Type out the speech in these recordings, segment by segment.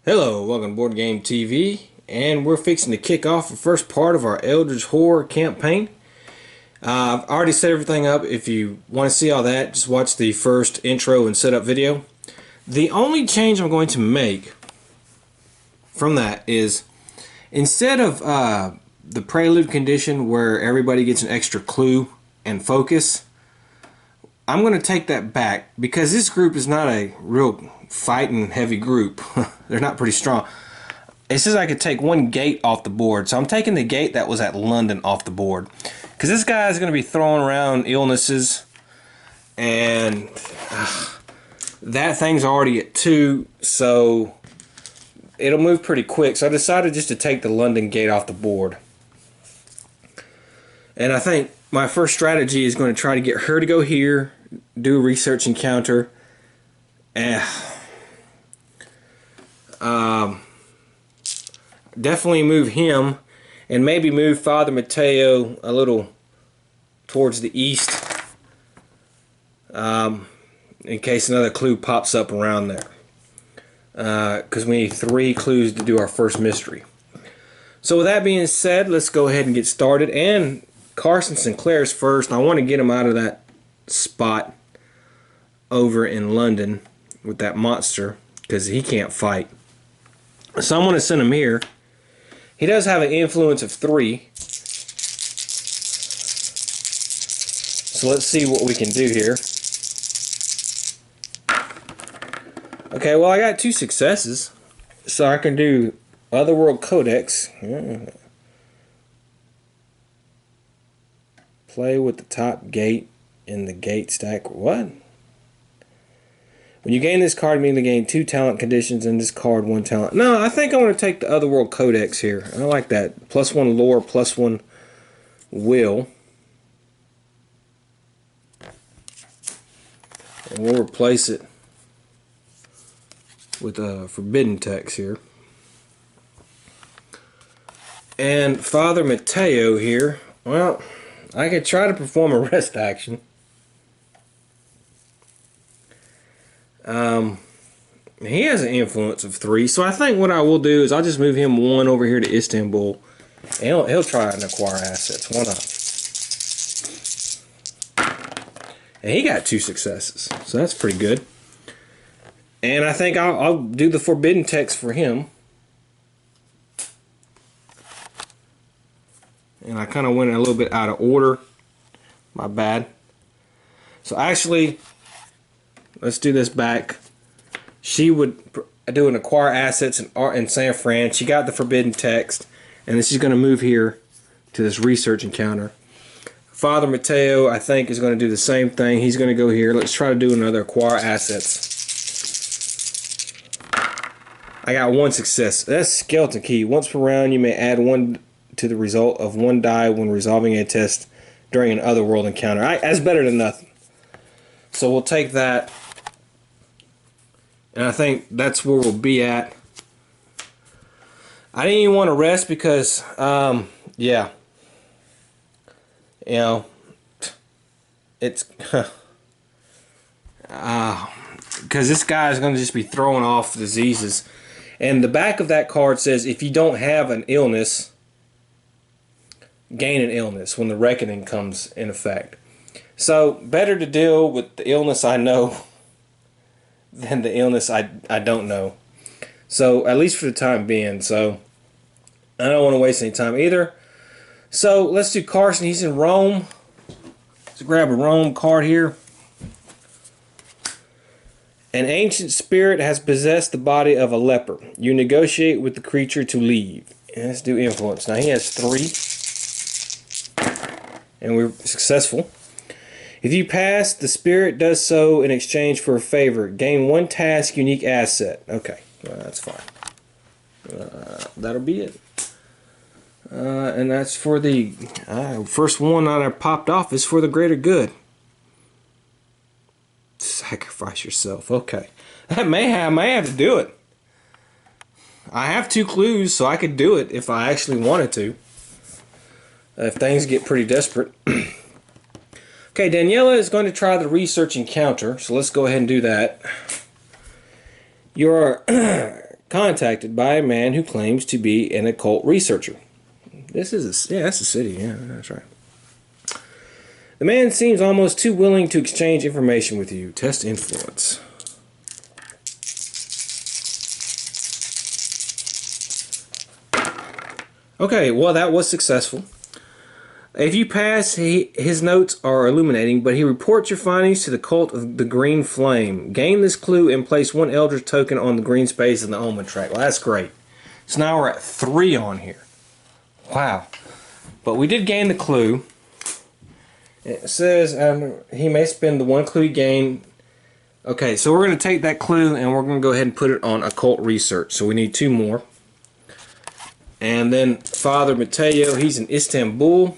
Hello, welcome to Board Game TV, and we're fixing to kick off the first part of our Eldritch Horror campaign. I've already set everything up. If you want to see all that, just watch the first intro and setup video. The only change I'm going to make from that is instead of the prelude condition where everybody gets an extra clue and focus, I'm going to take that back because this group is not a real fighting heavy group. They're not pretty strong. It says I could take one gate off the board, so I'm taking the gate that was at London off the board because this guy is going to be throwing around illnesses, and that thing's already at 2, so it'll move pretty quick. So I decided just to take the London gate off the board, and I think my first strategy is going to try to get her to go here, do a research encounter, definitely move him, and maybe move Father Mateo a little towards the east, in case another clue pops up around there, because we need 3 clues to do our first mystery. So with that being said, let's go ahead and get started. And Carson Sinclair's first. I want to get him out of that spot over in London with that monster because he can't fight. So I'm going to send him here. He does have an influence of 3. So let's see what we can do here. Okay, well I got 2 successes. So I can do Otherworld Codex. Play with the top gate in the gate stack. What? When you gain this card, you gain 2 talent conditions and this card 1 talent. No, I think I'm going to take the Otherworld Codex here. I like that. +1 lore, +1 will. And we'll replace it with a forbidden text here. And Father Mateo here. Well, I could try to perform a rest action. He has an influence of 3, so I think what I will do is I'll just move him 1 over here to Istanbul, and he'll try and acquire assets. Why not? And he got 2 successes, so that's pretty good. And I think I'll do the forbidden text for him. And I kind of went a little bit out of order. My bad. So actually, let's do this back. She would do an acquire assets in San Fran. She got the forbidden text, and then she's going to move here to this research encounter. Father Mateo, I think, is going to do the same thing. He's going to go here. Let's try to do another acquire assets. I got 1 success. That's skeleton key. Once per round, you may add 1 to the result of 1 die when resolving a test during an otherworld encounter. That's better than nothing. So we'll take that. And I think that's where we'll be at. I didn't even want to rest because, yeah. You know, it's... because this guy is going to just be throwing off diseases. And the back of that card says, if you don't have an illness, gain an illness when the reckoning comes in effect. So, better to deal with the illness I know than the illness I don't know. So, at least for the time being. So, I don't want to waste any time either. So, let's do Carson. He's in Rome. Let's grab a Rome card here. An ancient spirit has possessed the body of a leper. You negotiate with the creature to leave. And let's do influence. Now, he has 3. And we're successful. If you pass, the spirit does so in exchange for a favor. Gain 1 task, unique asset. Okay, well, that's fine. That'll be it. And that's for the first one that I popped off is for the greater good. Sacrifice yourself. Okay, I may have to do it. I have 2 clues, so I could do it if I actually wanted to. If things get pretty desperate. Okay, Daniela is going to try the research encounter, so let's go ahead and do that. Your contacted by a man who claims to be an occult researcher. This is yeah, that's a city. Yeah, that's right. The man seems almost too willing to exchange information with you. Test influence. Okay, well that was successful. If you pass, his notes are illuminating, but he reports your findings to the cult of the Green Flame. Gain this clue and place one eldritch token on the green space in the omen track. Well, that's great. So now we're at 3 on here. Wow. But we did gain the clue. It says he may spend the 1 clue he gained. Okay, so we're going to take that clue and we're going to go ahead and put it on occult research. So we need 2 more. And then Father Mateo, he's in Istanbul.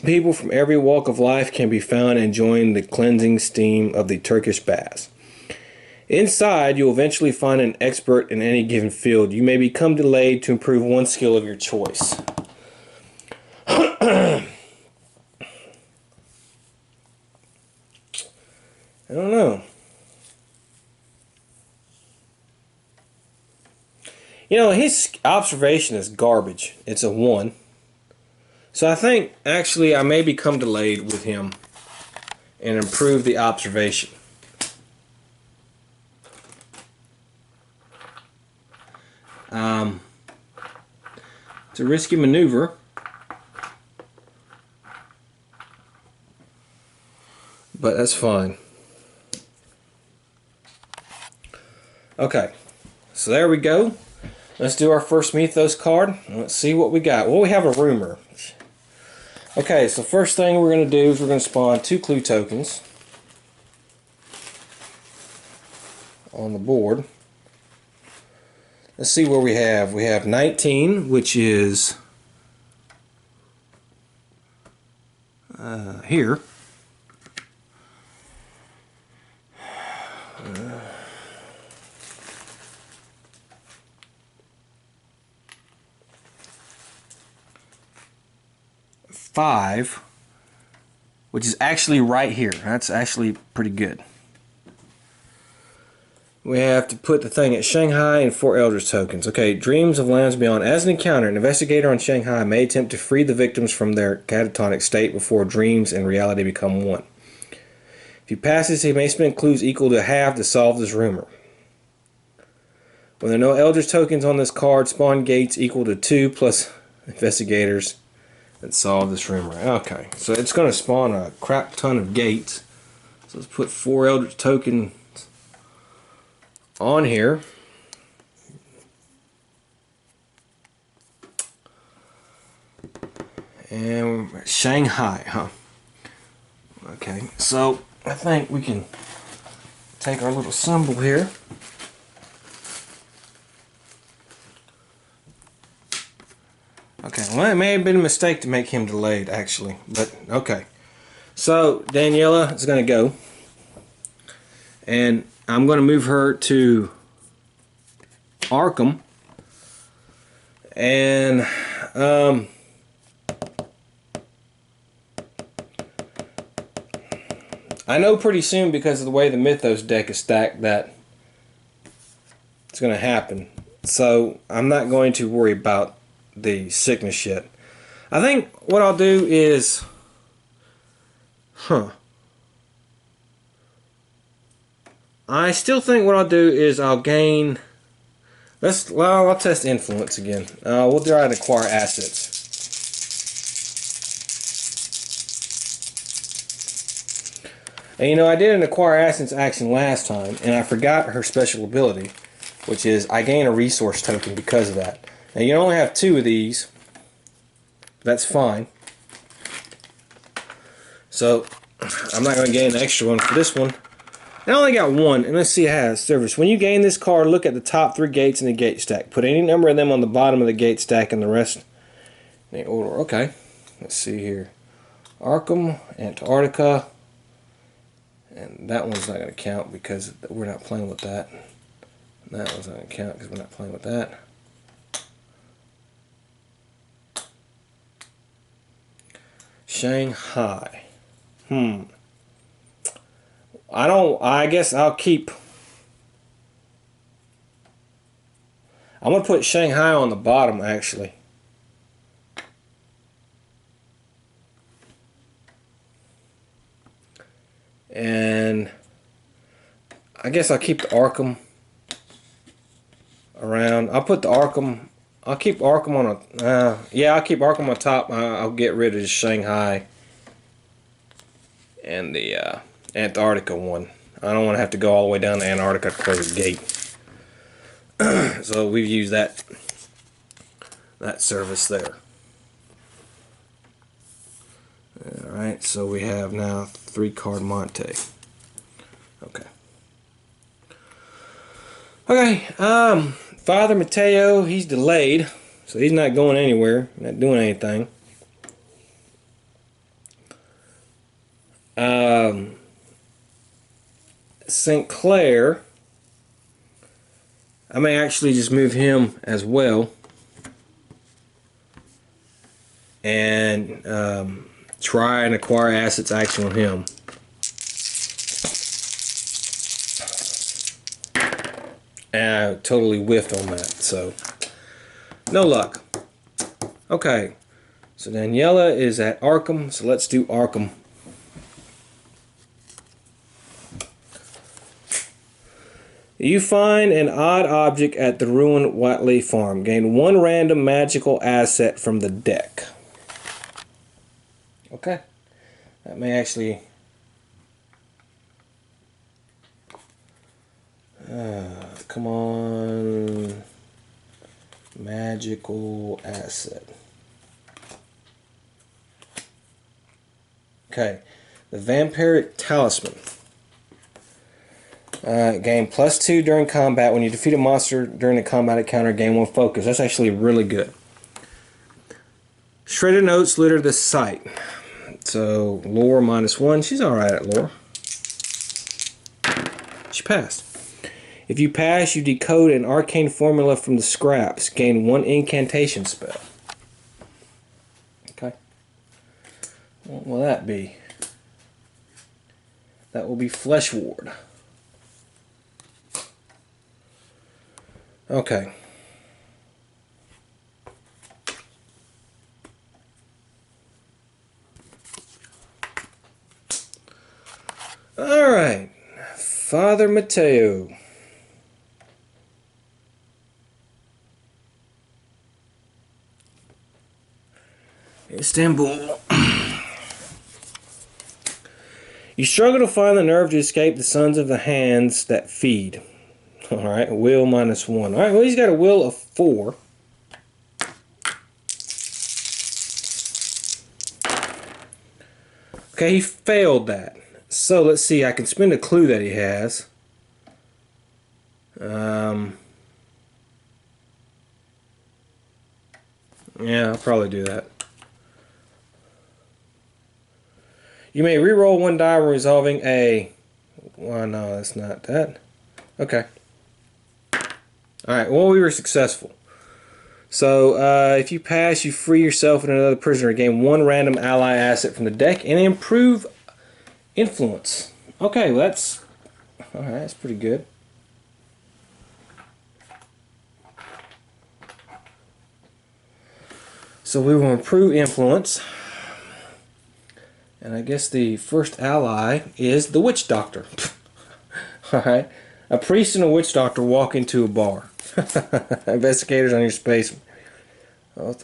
People from every walk of life can be found enjoying the cleansing steam of the Turkish baths. Inside, you'll eventually find an expert in any given field. You may become delayed to improve one skill of your choice. I don't know. You know, his observation is garbage. It's a 1. So I think, actually, I may become delayed with him and improve the observation. It's a risky maneuver. But that's fine. Okay, so there we go. Let's do our first Mythos card. Let's see what we got. Well, we have a rumor. Okay, so first thing we're going to do is we're going to spawn 2 clue tokens on the board. Let's see where we have. We have 19, which is here. Five, which is actually right here. That's actually pretty good. We have to put the thing at Shanghai and 4 Eldritch tokens. Okay, Dreams of Lands Beyond. As an encounter, an investigator on Shanghai may attempt to free the victims from their catatonic state before dreams and reality become one. If he passes, he may spend clues equal to half to solve this rumor. When there are no Eldritch tokens on this card, spawn gates equal to 2 plus investigators that solve this rumor. Okay, so it's going to spawn a crap ton of gates. So let's put 4 Eldritch tokens on here. And Shanghai, huh? Okay, so I think we can take our little symbol here. Okay, well, it may have been a mistake to make him delayed, actually, but okay. So Daniela is going to go, and I'm going to move her to Arkham, and I know pretty soon, because of the way the Mythos deck is stacked, that it's going to happen. So I'm not going to worry about the sickness shit. I think what I'll do is, I still think what I'll do is I'll gain. I'll test influence again. We'll try to acquire assets. And you know, I did an acquire assets action last time, and I forgot her special ability, which is I gain a resource token because of that. Now you only have 2 of these. That's fine. So I'm not going to gain an extra one for this one. I only got 1, and let's see how it has service. When you gain this card, look at the top 3 gates in the gate stack. Put any number of them on the bottom of the gate stack and the rest in the order. Okay, let's see here. Arkham, Antarctica, and that one's not going to count because we're not playing with that. And that one's not going to count because we're not playing with that. Shanghai. I guess I'm going to put Shanghai on the bottom, actually. And I guess I'll keep the Arkham around. I'll keep Arkham on a, yeah, I'll keep Arkham on top. I'll get rid of the Shanghai and the Antarctica one. I don't want to have to go all the way down to Antarctica to close the gate. So we've used that service there. Alright, so we have now 3-card Monte. Okay, Father Mateo, he's delayed, so he's not going anywhere, not doing anything. St. Clair, I may actually just move him as well, and try and acquire assets action on him. And I totally whiffed on that, so no luck. Okay, so Daniela is at Arkham, so let's do Arkham. You find an odd object at the ruined Watley farm. Gain 1 random magical asset from the deck. Okay, that may actually... come on, magical asset. Okay, the Vampiric Talisman. Gain +2 during combat. When you defeat a monster during the combat encounter, gain 1 focus. That's actually really good. Shredded notes litter the site. So lore -1. She's alright at lore. She passed. If you pass, you decode an arcane formula from the scraps. Gain 1 incantation spell. Okay. What will that be? That will be Flesh Ward. Okay. Alright. Father Mateo. Istanbul. You struggle to find the nerve to escape the sons of the hands that feed. Alright, will -1. Alright, well, he's got a will of 4. Okay, he failed that. So let's see, I can spend a clue that he has. Yeah, I'll probably do that. You may re-roll 1 die when resolving a... Well, no, that's not that. Okay. Alright, well, we were successful. So, if you pass, you free yourself and another prisoner. Gain 1 random ally asset from the deck and improve influence. Okay, well, that's... Alright, that's pretty good. So we will improve influence. And I guess the first ally is the Witch Doctor. Alright. A priest and a witch doctor walk into a bar. Investigators on your space.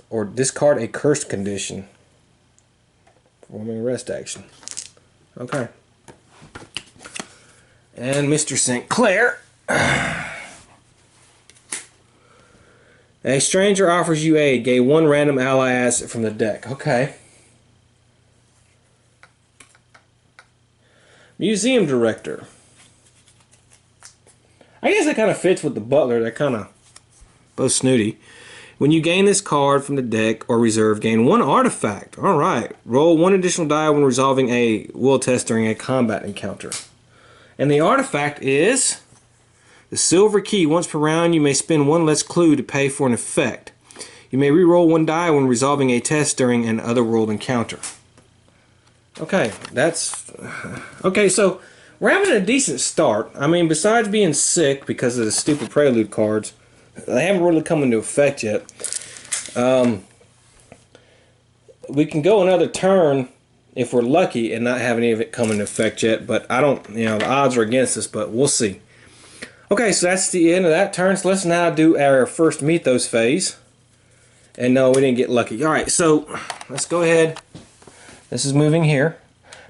Or discard a cursed condition. Performing a rest action. Okay. And Mr. St. Clair. A stranger offers you aid. Gain 1 random ally asset from the deck. Okay. Museum director. I guess that kind of fits with the butler. They're kind of both snooty. When you gain this card from the deck or reserve, gain 1 artifact. Alright. Roll 1 additional die when resolving a will test during a combat encounter. And the artifact is the Silver Key. Once per round, you may spend 1 less clue to pay for an effect. You may re-roll 1 die when resolving a test during an otherworld encounter. Okay, that's... Okay, so we're having a decent start. I mean, besides being sick because of the stupid prelude cards, they haven't really come into effect yet. We can go another turn if we're lucky and not have any of it come into effect yet, but I don't, you know, the odds are against us, but we'll see. Okay, so that's the end of that turn. So let's now do our first Mythos phase. And no, we didn't get lucky. All right, so let's go ahead. This is moving here.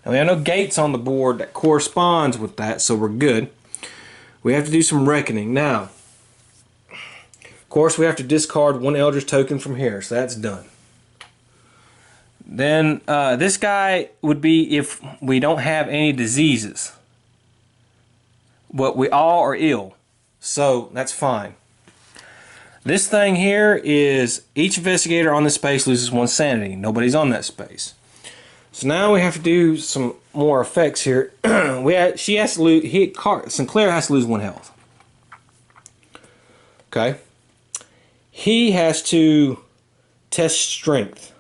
Now we have no gates on the board that corresponds with that, so we're good. We have to do some reckoning. Now, of course, we have to discard one Eldritch token from here, so that's done. Then this guy would be if we don't have any diseases. But we all are ill, so that's fine. This thing here is each investigator on this space loses 1 sanity. Nobody's on that space. So now we have to do some more effects here. She has to lose. Sinclair has to lose 1 health. Okay. He has to test strength.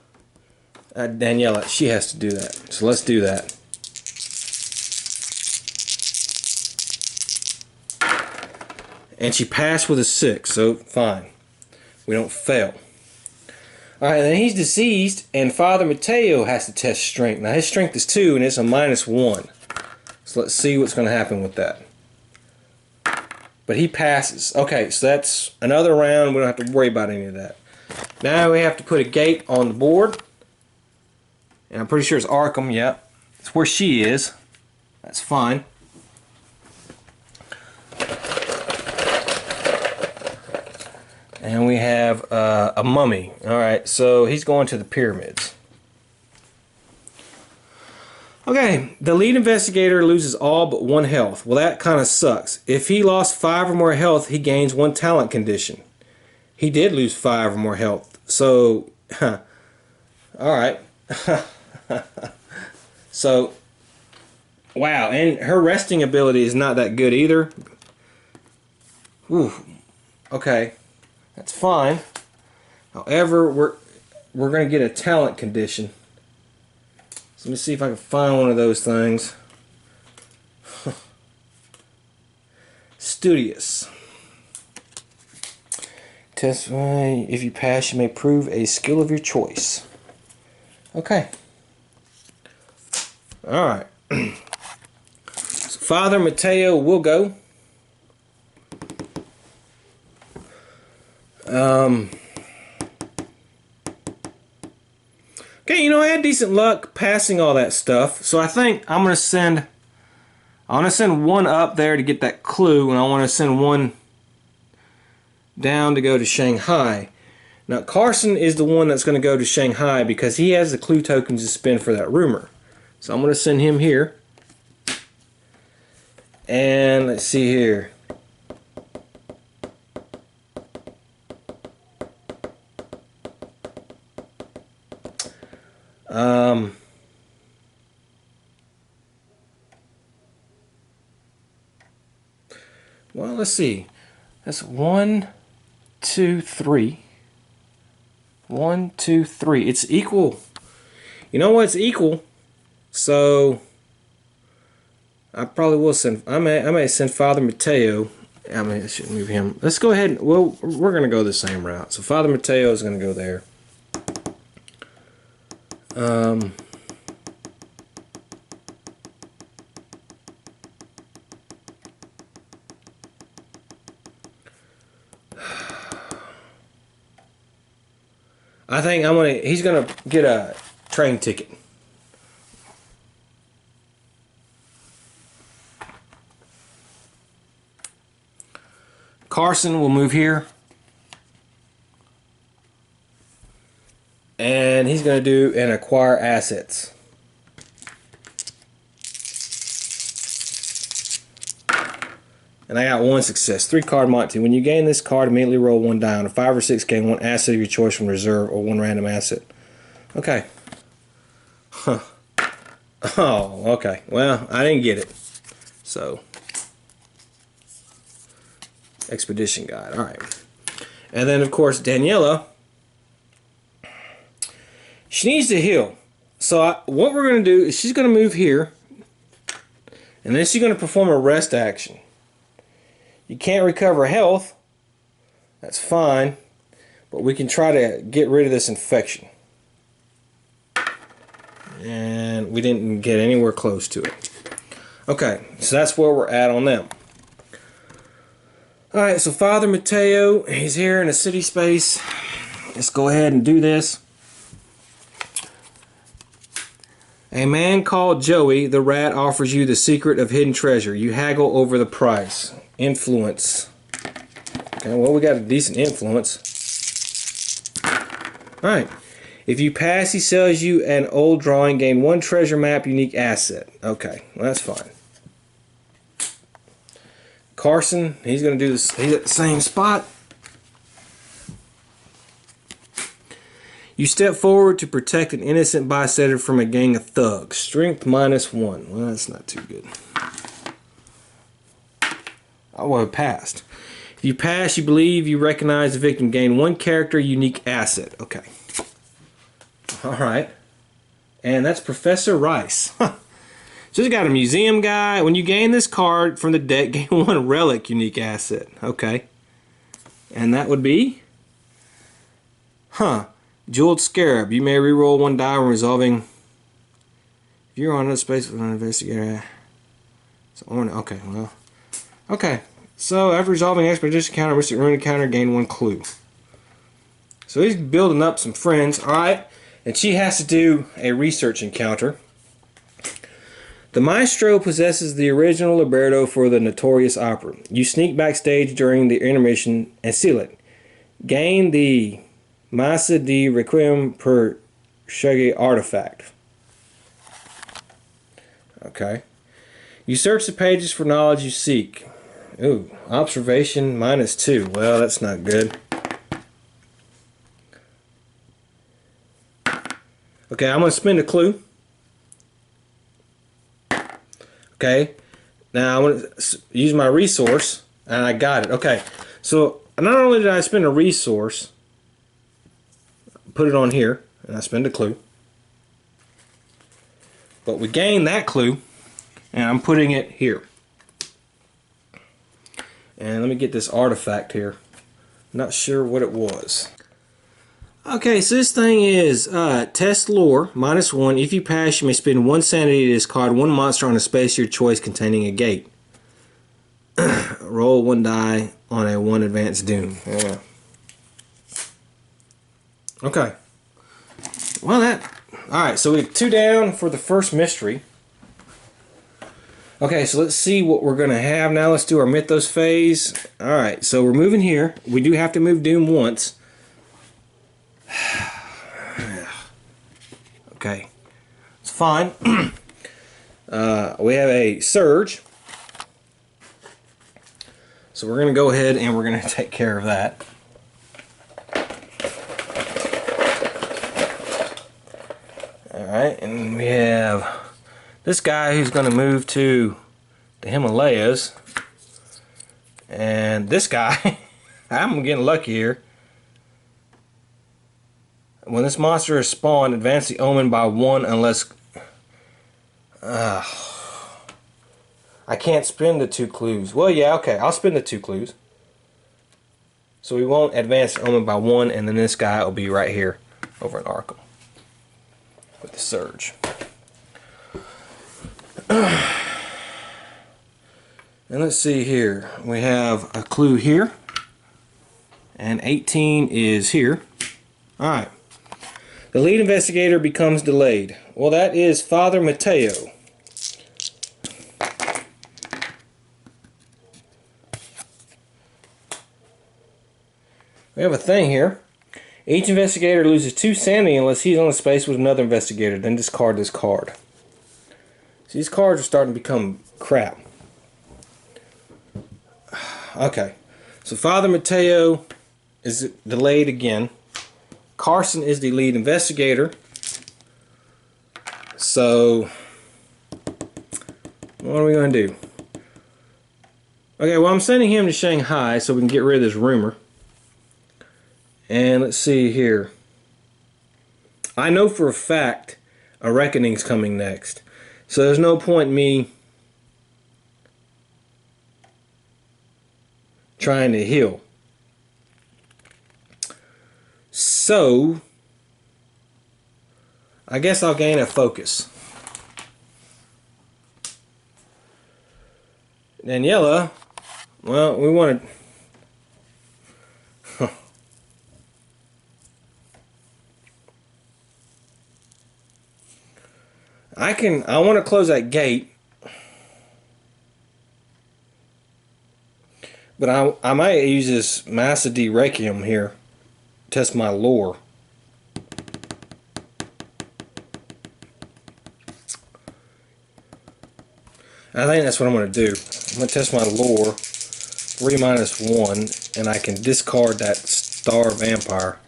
Daniela, she has to do that. So let's do that. And she passed with a 6, so fine. We don't fail. Alright, then he's deceased, and Father Mateo has to test strength. Now his strength is 2, and it's a -1. So let's see what's going to happen with that. But he passes. Okay, so that's another round. We don't have to worry about any of that. Now we have to put a gate on the board. And I'm pretty sure it's Arkham, yeah. It's where she is. That's fine. And we have a mummy. Alright, so he's going to the pyramids. Okay, the lead investigator loses all but 1 health. Well, that kind of sucks. If he lost 5 or more health, he gains 1 talent condition. He did lose 5 or more health. So, alright. So, wow, and her resting ability is not that good either. Ooh, okay. That's fine. However, we're going to get a talent condition. So let me see if I can find one of those things. Studious. Testify. If you pass, you may prove a skill of your choice. Okay. Alright. So Father Mateo will go. Okay, you know, I had decent luck passing all that stuff, so I think I'm gonna send 1 up there to get that clue, and I want to send 1 down to go to Shanghai. Now Carson is the one that's going to go to Shanghai because he has the clue tokens to spend for that rumor. So I'm going to send him here. And let's see here. Well, let's see. That's 1, 2, 3. 1, 2, 3. It's equal. You know what? It's equal. So I probably will send. I may send Father Mateo. I shouldn't move him. Let's go ahead. Well, we're going to go the same route. So Father Mateo is going to go there. I think he's gonna get a train ticket. Carson will move here. And he's gonna do and acquire assets. And I got 1 success. 3-card Monty. When you gain this card, immediately roll 1 die. On a 5 or 6, gain 1 asset of your choice from reserve or 1 random asset. Okay. Huh. Oh, okay. Well, I didn't get it. So, expedition guide. All right. And then, of course, Daniela. She needs to heal. So what we're going to do is she's going to move here. And this you're going to perform a rest action. You can't recover health. That's fine. But we can try to get rid of this infection. And we didn't get anywhere close to it. Okay, so that's where we're at on them. Alright, so Father Mateo, he's here in a city space. Let's go ahead and do this. A man called Joey, the rat, offers you the secret of hidden treasure. You haggle over the price. Influence. Okay, well, we got a decent influence. Alright. If you pass, he sells you an old drawing. Gain 1 treasure map, unique asset. Okay, well, that's fine. Carson, he's going to do this. He's at the same spot. You step forward to protect an innocent bystander from a gang of thugs. Strength -1. Well, that's not too good. I would have passed. If you pass, you believe you recognize the victim. Gain 1 character, unique asset. Okay. Alright. And that's Professor Rice. Just got a museum guy. When you gain this card from the deck, gain 1 relic, unique asset. Okay. And that would be? Jeweled Scarab. You may reroll 1 die when resolving. If you're on another space with an investigator. Okay, well. Okay. So after resolving expedition counter, Mr. Rune encounter, gain 1 clue. So he's building up some friends. Alright. And she has to do a research encounter. The maestro possesses the original libretto for the notorious opera. You sneak backstage during the intermission and steal it. Gain the Massa di Requiem per Shuggy artifact. Okay. You search the pages for knowledge you seek. Ooh, observation -2. Well, that's not good. Okay, I'm going to spend a clue. Okay, now I'm going to use my resource, and I got it. Okay, so not only did I spend a resource, put it on here, and I spend a clue, but we gained that clue, and I'm putting it here. And let me get this artifact here. Not sure what it was. Okay, so this thing is test lore -1. If you pass, you may spend 1 sanity to discard 1 monster on a space of your choice containing a gate. Roll 1 die on a 1 advanced doom. Yeah. Okay. Well, alright, so we have 2 down for the first mystery. Okay, so let's see what we're going to have now. Let's do our Mythos phase. Alright, so we're moving here. We do have to move doom once. Okay, it's fine. We have a surge, so we're going to go ahead and we're going to take care of that. Alright, and we have this guy who's going to move to the Himalayas, and this guy, I'm getting lucky here. When this monster is spawned, advance the omen by 1 unless... I can't spend the 2 clues. Well, yeah, okay, I'll spend the 2 clues. So we won't advance the omen by 1, and then this guy will be right here over in Arkham with the surge. And let's see here. We have a clue here, and 18 is here. Alright. The lead investigator becomes delayed. Well, that is Father Mateo. We have a thing here. Each investigator loses 2 sanity unless he's on the space with another investigator. Then discard this card. So these cards are starting to become crap. Okay. So Father Mateo is delayed again. Carson is the lead investigator. So, what are we going to do? Okay, well, I'm sending him to Shanghai so we can get rid of this rumor. And let's see here. I know for a fact a reckoning's coming next. So there's no point in me trying to heal. So I guess I'll gain a focus. Daniela, well, we want to... I want to close that gate, but I might use this Massa D Requiem here, test my lore. I think that's what I'm going to do. I'm going to test my lore, 3 minus 1, and I can discard that Star Vampire.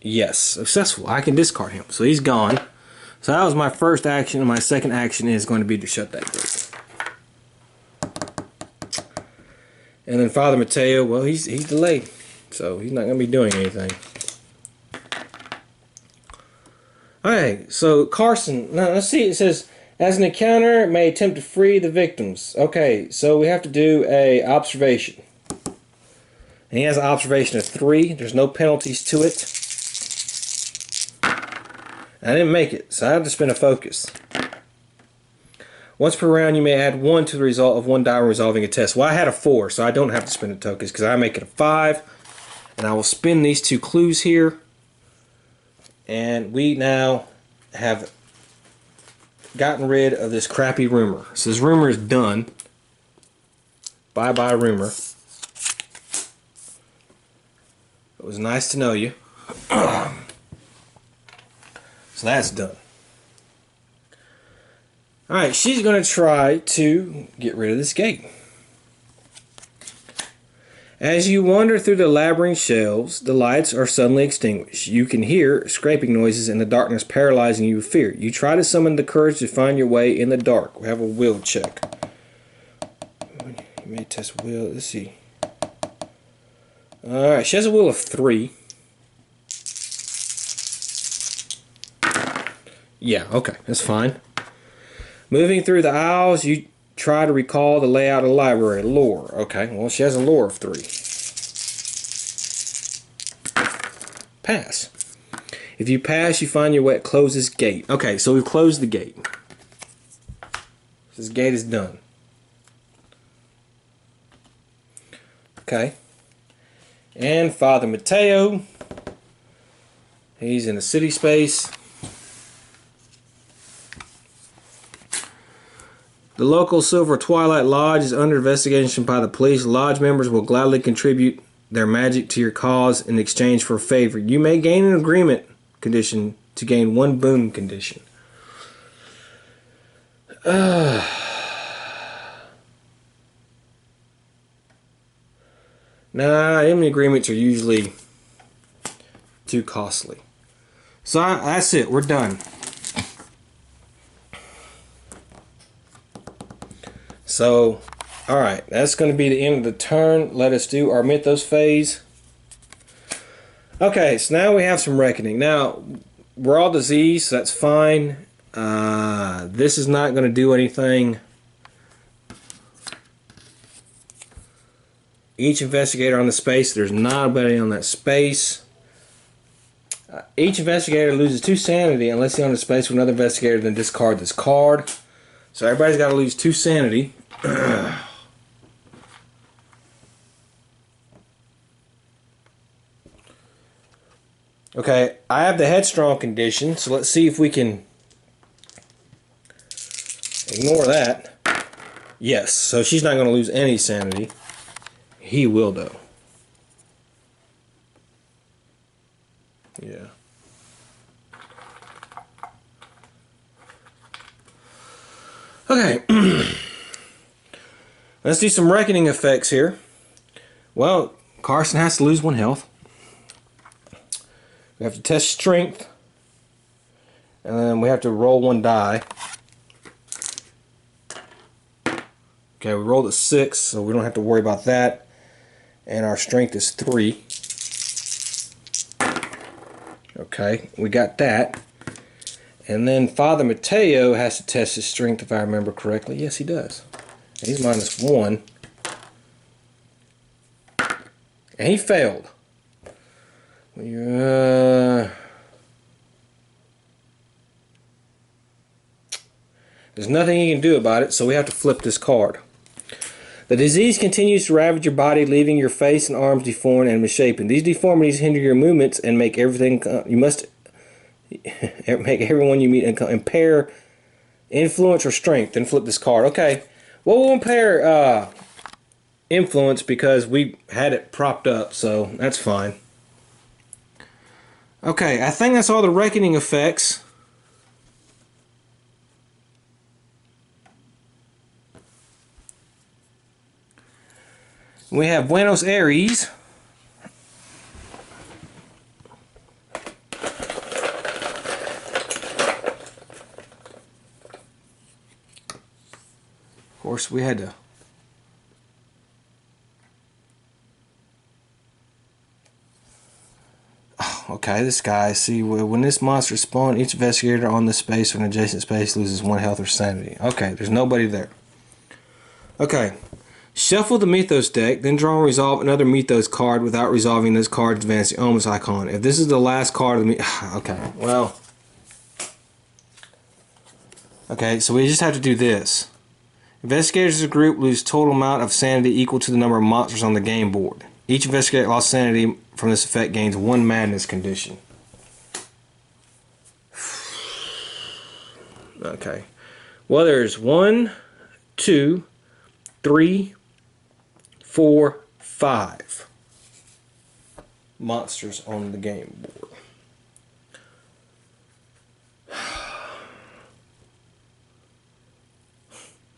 Yes, successful. I can discard him, so he's gone. So that was my first action, and my second action is going to be to shut that gate. And then Father Mateo, well, he's delayed, so he's not going to be doing anything. Alright, so Carson, now let's see, it says, as an encounter, may attempt to free the victims. Okay, so we have to do a observation. And he has an observation of 3. There's no penalties to it. I didn't make it, so I have to spend a focus. Once per round, you may add 1 to the result of 1 die resolving a test. Well, I had a 4, so I don't have to spend a tokens because I make it a 5. And I will spin these 2 clues here. And we now have gotten rid of this crappy rumor. So this rumor is done. Bye bye rumor. It was nice to know you. So that's done. Alright, she's going to try to get rid of this gate. As you wander through the labyrinth shelves, the lights are suddenly extinguished. You can hear scraping noises in the darkness paralyzing you with fear. You try to summon the courage to find your way in the dark. We have a will check. You may test will. Let's see. Alright, she has a will of 3. Yeah, okay, that's fine. Moving through the aisles, you try to recall the layout of the library. Lore. Okay, well, she has a lore of 3. Pass. If you pass, you find your way to close this gate. Okay, so we've closed the gate. This gate is done. Okay. And Father Mateo. He's in a city space. The local Silver Twilight Lodge is under investigation by the police. Lodge members will gladly contribute their magic to your cause in exchange for a favor. You may gain an agreement condition to gain 1 boon condition. Nah, enemy agreements are usually too costly. So that's it. We're done. So, alright, that's going to be the end of the turn. Let us do our Mythos phase. Okay, so now we have some reckoning. Now, we're all diseased, so that's fine. This is not going to do anything. Each investigator on the space, there's not anybody on that space. Each investigator loses 2 sanity unless they're on the space with another investigator, then discard this card. So everybody's got to lose 2 sanity. Okay, I have the headstrong condition, so let's see if we can ignore that. Yes, so she's not going to lose any sanity. He will, though. Yeah. Okay. Let's do some reckoning effects here. Well, Carson has to lose 1 health. We have to test strength. And then we have to roll 1 die. Okay, we rolled a 6, so we don't have to worry about that. And our strength is 3. Okay, we got that. And then Father Mateo has to test his strength, if I remember correctly. Yes, he does. He's -1. And he failed. There's nothing he can do about it, so we have to flip this card. The disease continues to ravage your body, leaving your face and arms deformed and misshapen. These deformities hinder your movements and make everything you must make everyone you meet impair influence or strength. Then flip this card. Okay, well, we'll impair influence because we had it propped up, so that's fine. Okay, I think that's all the reckoning effects. We have Buenos Aires. Of course, we had to. Oh, okay, this guy. See, when this monster spawns, each investigator on this space or an adjacent space loses 1 health or sanity. Okay, there's nobody there. Okay. Shuffle the Mythos deck, then draw and resolve another Mythos card without resolving this card. Advance the Omens icon. If this is the last card of the okay, well. Okay, so we just have to do this. Investigators as a group lose total amount of sanity equal to the number of monsters on the game board. Each investigator lost sanity from this effect gains 1 madness condition. Okay. Well, there's 1, 2, 3, 4, 5 monsters on the game board.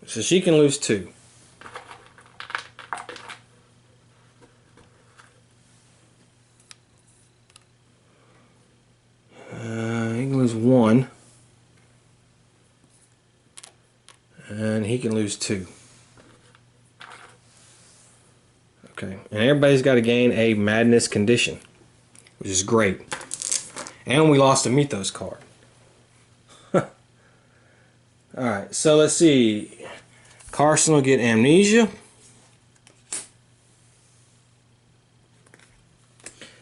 So she can lose 2. He can lose 1. And he can lose 2. Okay, and everybody's got to gain a madness condition, which is great. And we lost a Mythos card. Alright, so let's see. Carson will get amnesia.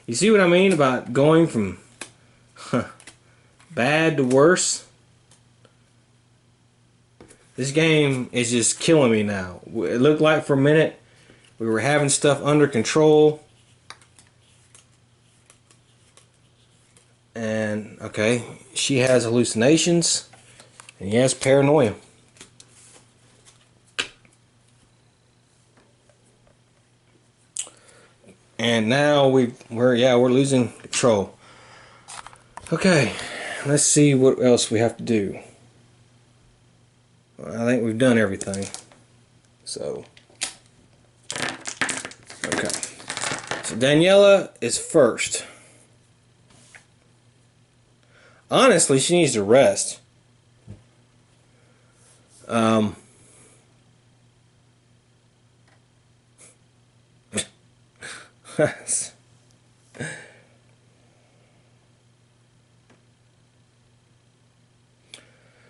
You see what I mean about going from bad to worse? This game is just killing me now. It looked like for a minute we were having stuff under control. And, okay, she has hallucinations. And he has paranoia. And now we're losing control. Okay, let's see what else we have to do. Well, I think we've done everything. So, okay. So Daniela is first. Honestly, she needs to rest.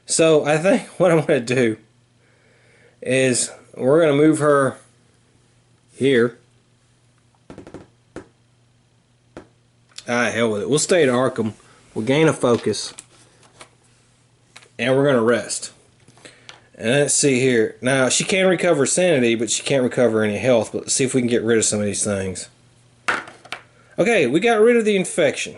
So I think what I'm going to do is we're going to move her here. Hell with it. We'll stay at Arkham. We'll gain a focus. And we're going to rest. And let's see here. Now, she can recover sanity, but she can't recover any health. But let's see if we can get rid of some of these things. Okay, we got rid of the infection.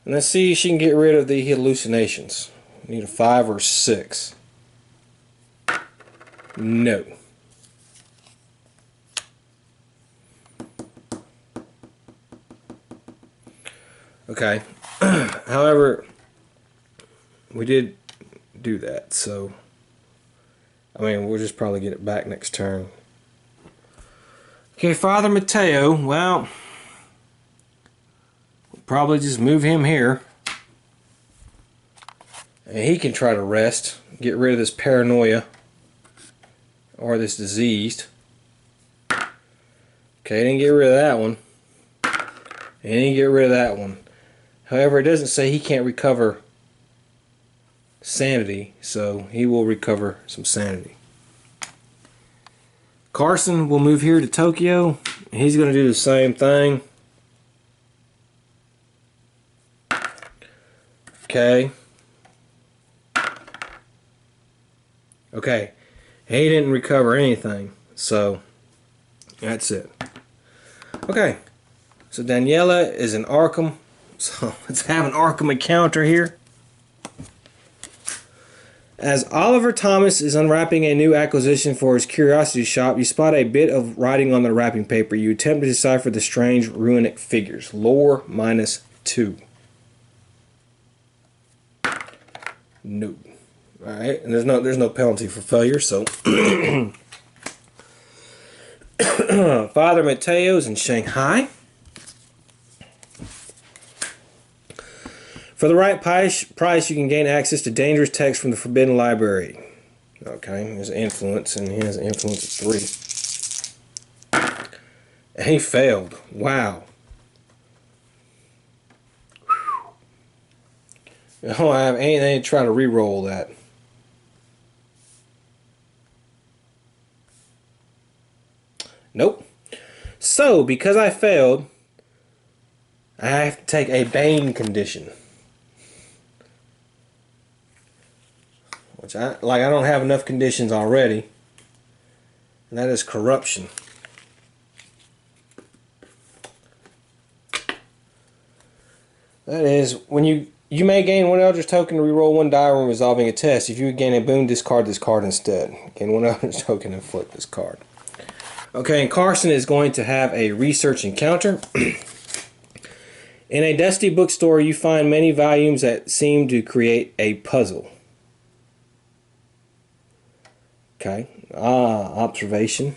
And let's see if she can get rid of the hallucinations. We need a 5 or 6. No. Okay. However, we did do that, so I mean, we'll just probably get it back next turn. Okay, Father Mateo, well, we'll probably just move him here. And he can try to rest, get rid of this paranoia or this diseased. Okay, didn't get rid of that one. And he didn't get rid of that one. However, it doesn't say he can't recover sanity, so he will recover some sanity. Carson will move here to Tokyo. He's going to do the same thing. Okay. Okay. He didn't recover anything, so that's it. Okay. So Daniela is in Arkham. So let's have an Arkham encounter here. As Oliver Thomas is unwrapping a new acquisition for his curiosity shop, you spot a bit of writing on the wrapping paper. You attempt to decipher the strange runic figures. Lore -2. No. Alright, and there's no penalty for failure, so Father Mateo's in Shanghai. For the right price, you can gain access to dangerous text from the Forbidden Library. Okay, there's influence, and he has an influence of 3. And he failed. Wow. I don't have anything to try to re-roll that. Nope. So, because I failed, I have to take a Bane condition. Which I don't have enough conditions already. And that is corruption. That is, when you may gain 1 Eldritch token to reroll 1 die when resolving a test. If you gain a boon, discard this card instead. Gain 1 Eldritch token and flip this card. Okay, and Carson is going to have a research encounter. In a dusty bookstore, you find many volumes that seem to create a puzzle. Okay, observation.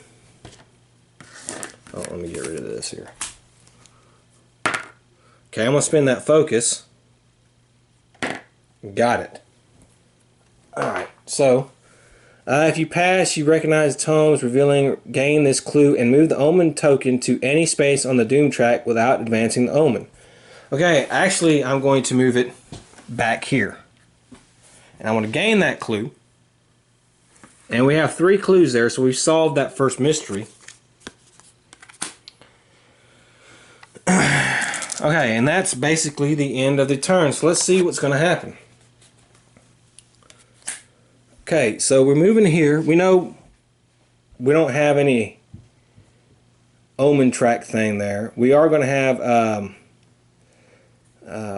Oh, let me get rid of this here. Okay, I'm going to spin that focus. Got it. Alright, so if you pass, you recognize tomes revealing, gain this clue, and move the omen token to any space on the doom track without advancing the omen. Okay, actually, I'm going to move it back here. And I want to gain that clue. And we have 3 clues there, so we've solved that first mystery. Okay, and that's basically the end of the turn. So let's see what's going to happen. Okay, so we're moving here. We know we don't have any omen track thing there. We are going to have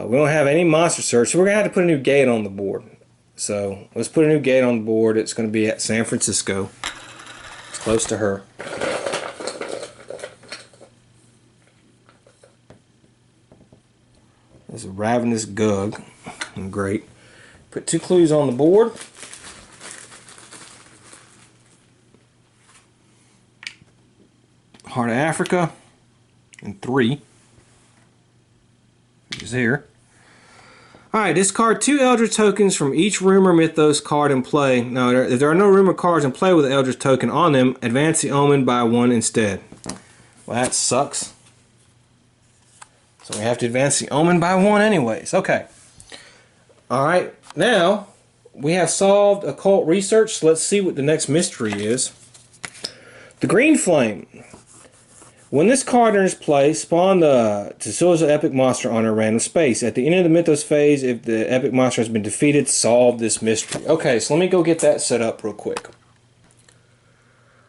we don't have any monster search, so we're going to have to put a new gate on the board. So let's put a new gate on the board. It's going to be at San Francisco. It's close to her. There's a ravenous gug. Great. Put 2 clues on the board. Heart of Africa. And 3. Which is here. Alright, discard 2 Eldritch tokens from each room or mythos card in play. Now, if there are no room or cards in play with an Eldritch token on them, advance the omen by 1 instead. Well, that sucks. So we have to advance the omen by 1 anyways. Okay. Alright, now we have solved occult research, so let's see what the next mystery is. The Green Flame. When this card enters play, spawn the Tsuyo's epic monster on a random space. At the end of the Mythos phase, if the epic monster has been defeated, solve this mystery. Okay, so let me go get that set up real quick.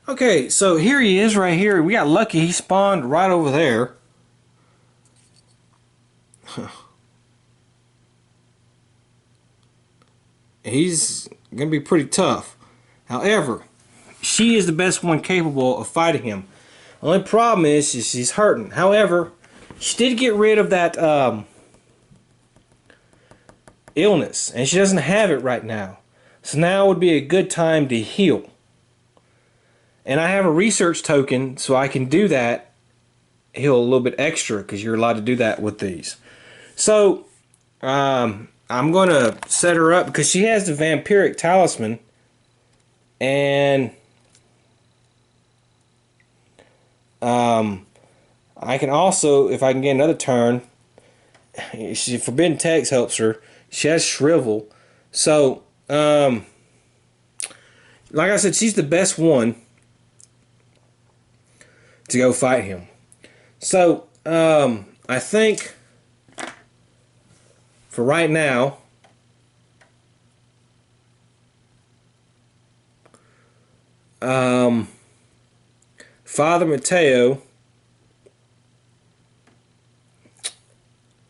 Okay, so here he is right here. We got lucky. He spawned right over there. He's going to be pretty tough. However, she is the best one capable of fighting him. The only problem is she's hurting. However, she did get rid of that illness, and she doesn't have it right now. So now would be a good time to heal. And I have a research token, so I can do that, heal a little bit extra, because you're allowed to do that with these. So, I'm going to set her up, because she has the vampiric talisman, and I can also, if I can get another turn, Forbidden Text helps her. She has Shrivel. So, like I said, she's the best one. to go fight him. So, I think for right now, Father Mateo,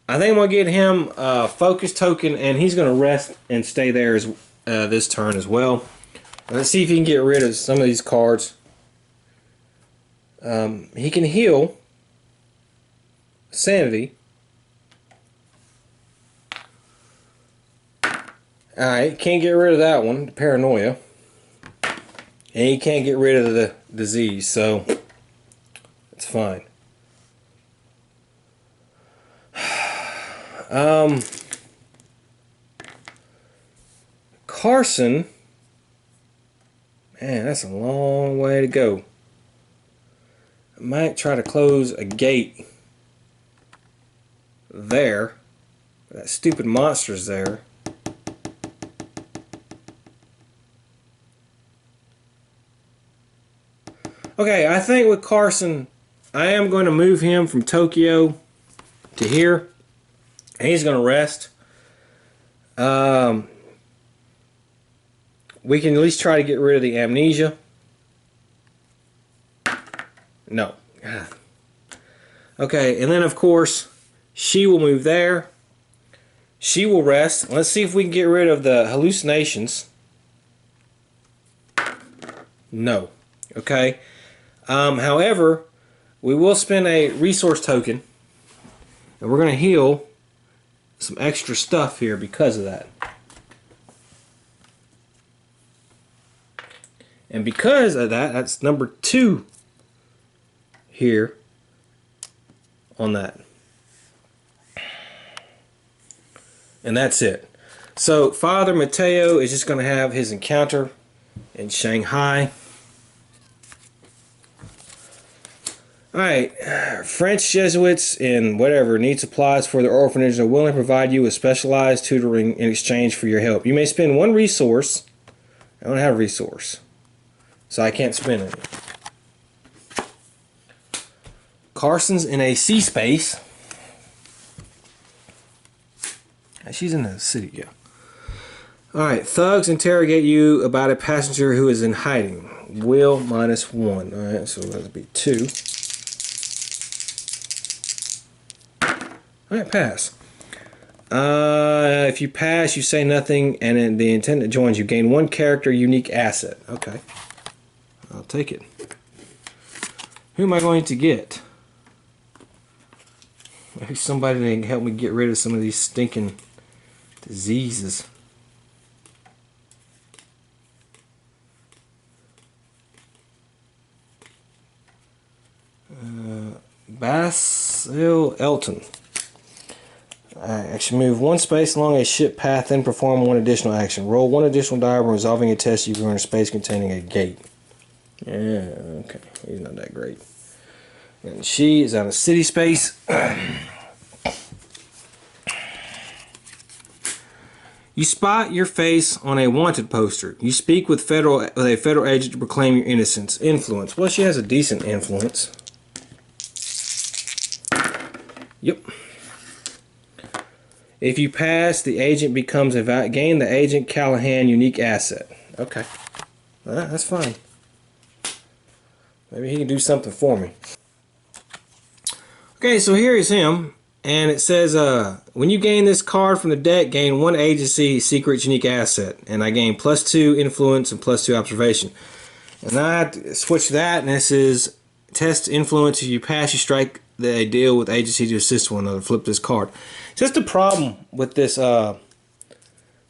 I think I'm going to get him a focus token, and he's going to rest and stay there as, this turn as well. Let's see if he can get rid of some of these cards. He can heal Sanity. Alright, can't get rid of that one, the Paranoia. And he can't get rid of the disease, so it's fine. Carson, man, that's a long way to go. I might try to close a gate there. That stupid monster's there. Okay, I think with Carson, I am going to move him from Tokyo to here. And he's going to rest. We can at least try to get rid of the amnesia. No. Okay, and then of course, she will move there. She will rest. Let's see if we can get rid of the hallucinations. No. Okay. However, we will spend a resource token, and we're going to heal some extra stuff here because of that. And because of that, that's number 2 here on that. And that's it. So Father Mateo is just going to have his encounter in Shanghai. Alright, French Jesuits in whatever need supplies for their orphanage are willing to provide you with specialized tutoring in exchange for your help. You may spend 1 resource. I don't have a resource, so I can't spend it. Carson's in a sea space. She's in the city, yeah. Alright, thugs interrogate you about a passenger who is in hiding. Will -1. Alright, so that'll be 2. Alright, pass. If you pass, you say nothing, and then the attendant joins you. Gain 1 character unique asset. Okay. I'll take it. Who am I going to get? Maybe somebody that can help me get rid of some of these stinking diseases. Basil Elton. I should move 1 space along a ship path, then perform 1 additional action. Roll 1 additional die when resolving a test. You earn a space containing a gate. Yeah, okay. He's not that great. And she is on a city space. You spot your face on a wanted poster. You speak with a federal agent to proclaim your innocence. Influence. Well, she has a decent influence. Yep. If you pass, the agent becomes a gain the agent Callahan unique asset. Okay. That's fine. Maybe he can do something for me. Okay, so here is him. And it says, when you gain this card from the deck, gain 1 agency secret unique asset. And I gain +2 influence and +2 observation. And I have to switch that, and this is test influence. If you pass, you strike the deal with agency to assist one another. Flip this card. Just the problem with this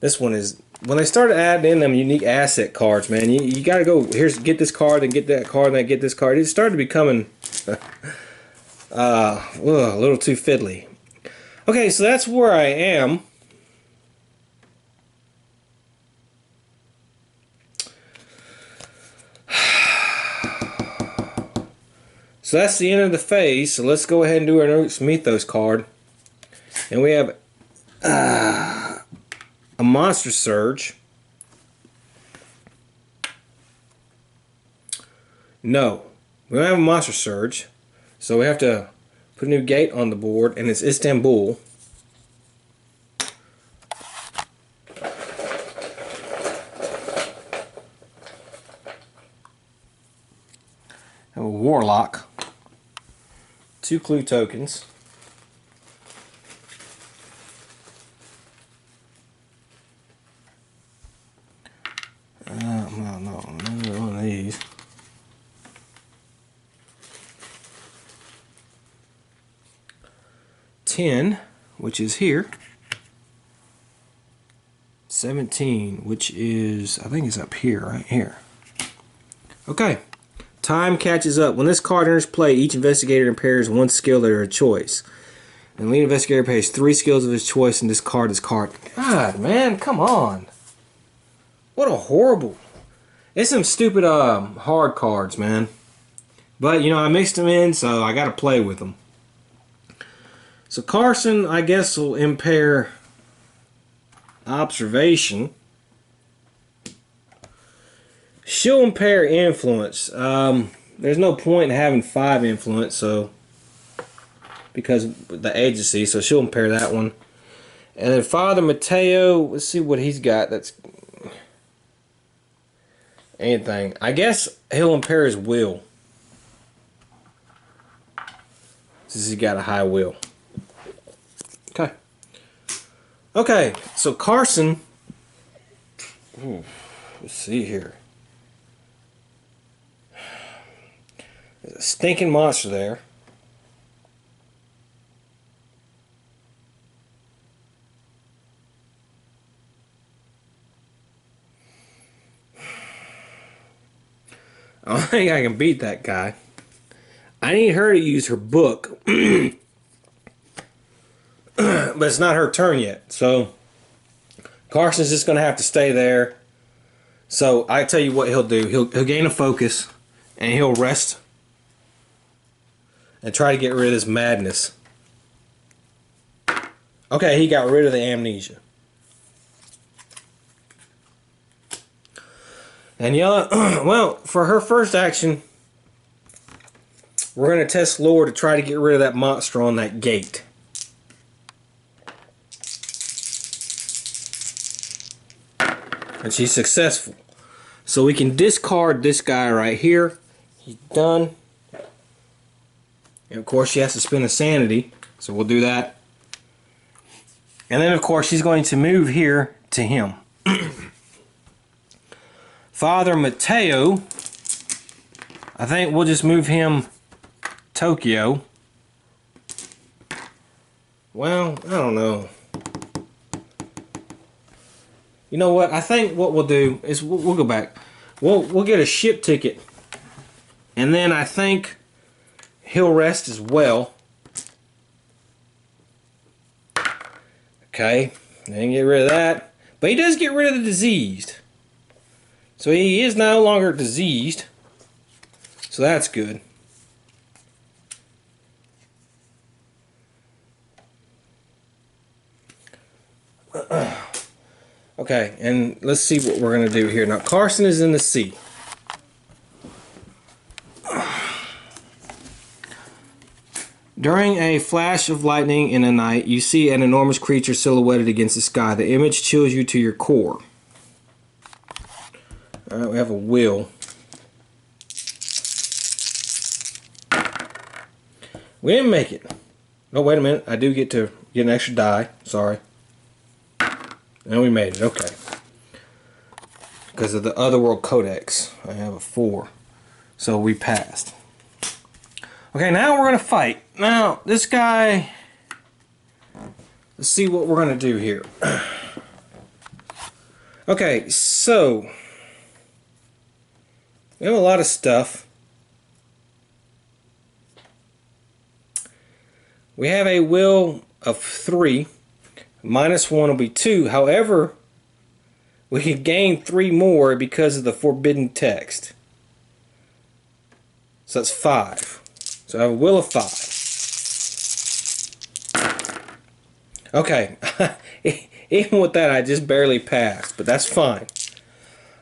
this one is when they started adding in them unique asset cards, man, you gotta go, get this card, then get that card, and then get this card. It started becoming a little too fiddly. Okay, so that's where I am. So that's the end of the phase. So let's go ahead and do our Notes Mythos card. And we have a Monster Surge. No. We don't have a monster surge, so we have to put a new gate on the board, and it's Istanbul. Have a warlock. 2 clue tokens. No, one of these. 10, which is here. 17, which is, I think it's up here, right here. Okay. Time catches up. When this card enters play, each investigator impairs 1 skill of their choice. And the lead investigator pays 3 skills of his choice, and this card is card. God, man, come on. What a horrible. It's some stupid hard cards, man. But, you know, I mixed them in, so I got to play with them. So Carson, I guess, will impair observation. She'll impair influence. There's no point in having 5 influence, so because of the agency, so she'll impair that one. And then Father Mateo, let's see what he's got. That's anything. I guess he'll impair his will, since he's got a high will. Okay. Okay, so Carson. Let's see here. There's a stinking monster there. I don't think I can beat that guy. I need her to use her book. But it's not her turn yet. So Carson's just going to have to stay there. So I tell you what he'll do. He'll gain a focus and he'll rest and try to get rid of this madness. Okay, he got rid of the amnesia. And well, for her first action, we're going to test lore to try to get rid of that monster on that gate. And she's successful. So we can discard this guy right here. He's done. And of course she has to spend a sanity. So we'll do that. And then of course she's going to move here to him. Father Mateo, I think we'll just move him Tokyo. Well, I don't know. You know what? I think what we'll do is we'll go back. We'll get a ship ticket, and then I think he'll rest as well. Okay, then get rid of that. But he does get rid of the diseased, so he is no longer diseased. So that's good. Okay, and let's see what we're going to do here. Now, Carson is in the sea. During a flash of lightning in the night, you see an enormous creature silhouetted against the sky. The image chills you to your core. Alright, we have a will. We didn't make it. Oh, wait a minute. I do get to get an extra die. Sorry. And we made it, okay. Because of the Otherworld Codex, I have a 4. So we passed. Okay, now we're going to fight. Now, this guy... Let's see what we're going to do here. Okay, so... we have a lot of stuff. We have a will of 3. -1 will be 2. However, we can gain 3 more because of the forbidden text. So that's 5. So I have a will of 5. Okay. Even with that, I just barely passed, but that's fine.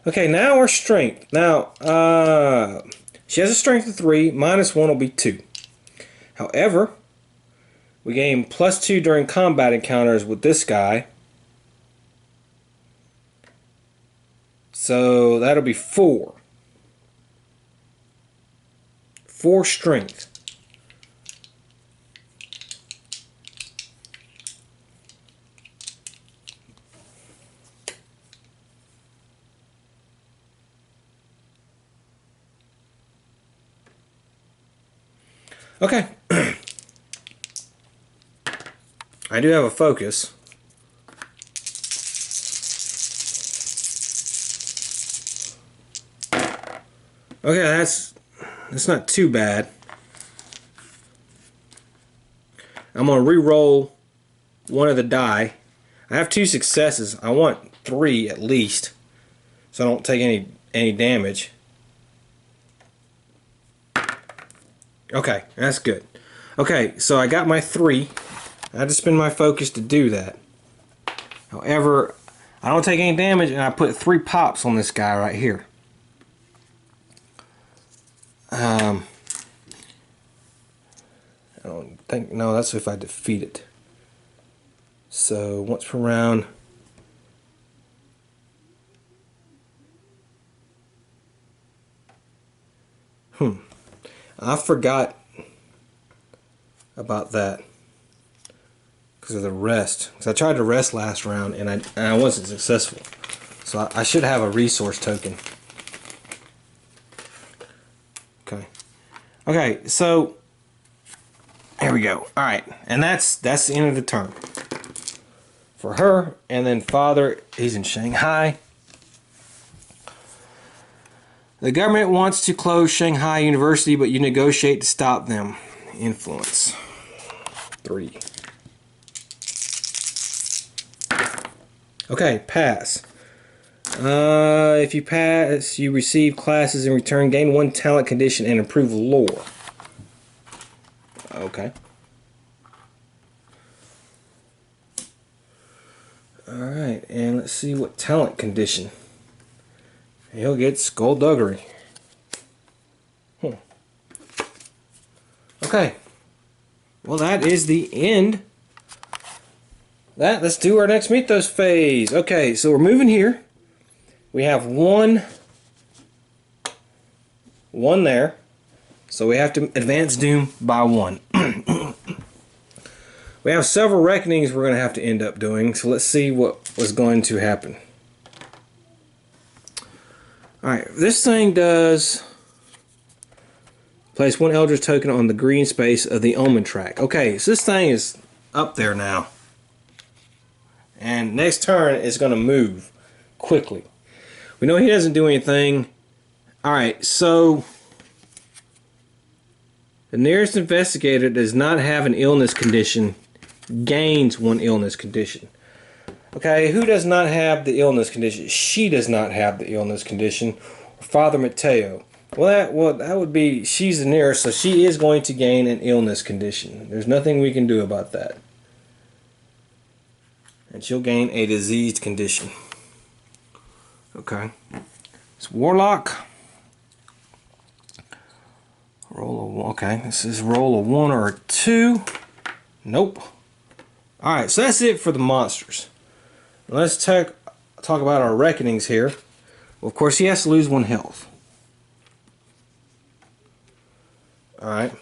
Okay, now our strength. Now, She has a strength of 3, -1 will be 2. However, we gain +2 during combat encounters with this guy. So that'll be 4. 4 strength. Okay. I do have a focus. Okay, that's not too bad. I'm going to re-roll one of the die. I have 2 successes. I want 3 at least, so I don't take any damage. Okay, that's good. Okay, so I got my 3. I had to spend my focus to do that. However, I don't take any damage, and I put 3 pops on this guy right here. I don't think, no, that's if I defeat it. So once per round. I forgot about that because of the rest. Because I tried to rest last round and I wasn't successful. So I should have a resource token. Okay. Okay, so there we go. Alright, and that's the end of the turn. For her, and then father, he's in Shanghai. The government wants to close Shanghai University, but you negotiate to stop them. Influence. 3. Okay, pass. If you pass, you receive classes in return, gain 1 talent condition, and improve lore. Okay. Alright, and let's see what talent condition. He'll get skullduggery. Okay. Well, that is the end. Let's do our next Mythos phase. Okay, so we're moving here. We have one there. So we have to advance Doom by 1. We have several reckonings we're going to have to end up doing. So let's see what was going to happen. Alright, this thing does place 1 eldritch token on the green space of the omen track. Okay, so this thing is up there now. And next turn it's going to move quickly. We know he doesn't do anything. Alright, so the nearest investigator does not have an illness condition, gains 1 illness condition. Okay, who does not have the illness condition? She does not have the illness condition. Father Mateo. Well, that would be, she's the nearest, so she is going to gain an illness condition. There's nothing we can do about that. And she'll gain a diseased condition. Okay. It's Warlock. Roll a 1. Okay, this is roll a 1 or a 2. Nope. Alright, so that's it for the monsters. Let's talk about our reckonings here. Well, of course, he has to lose 1 health. Alright.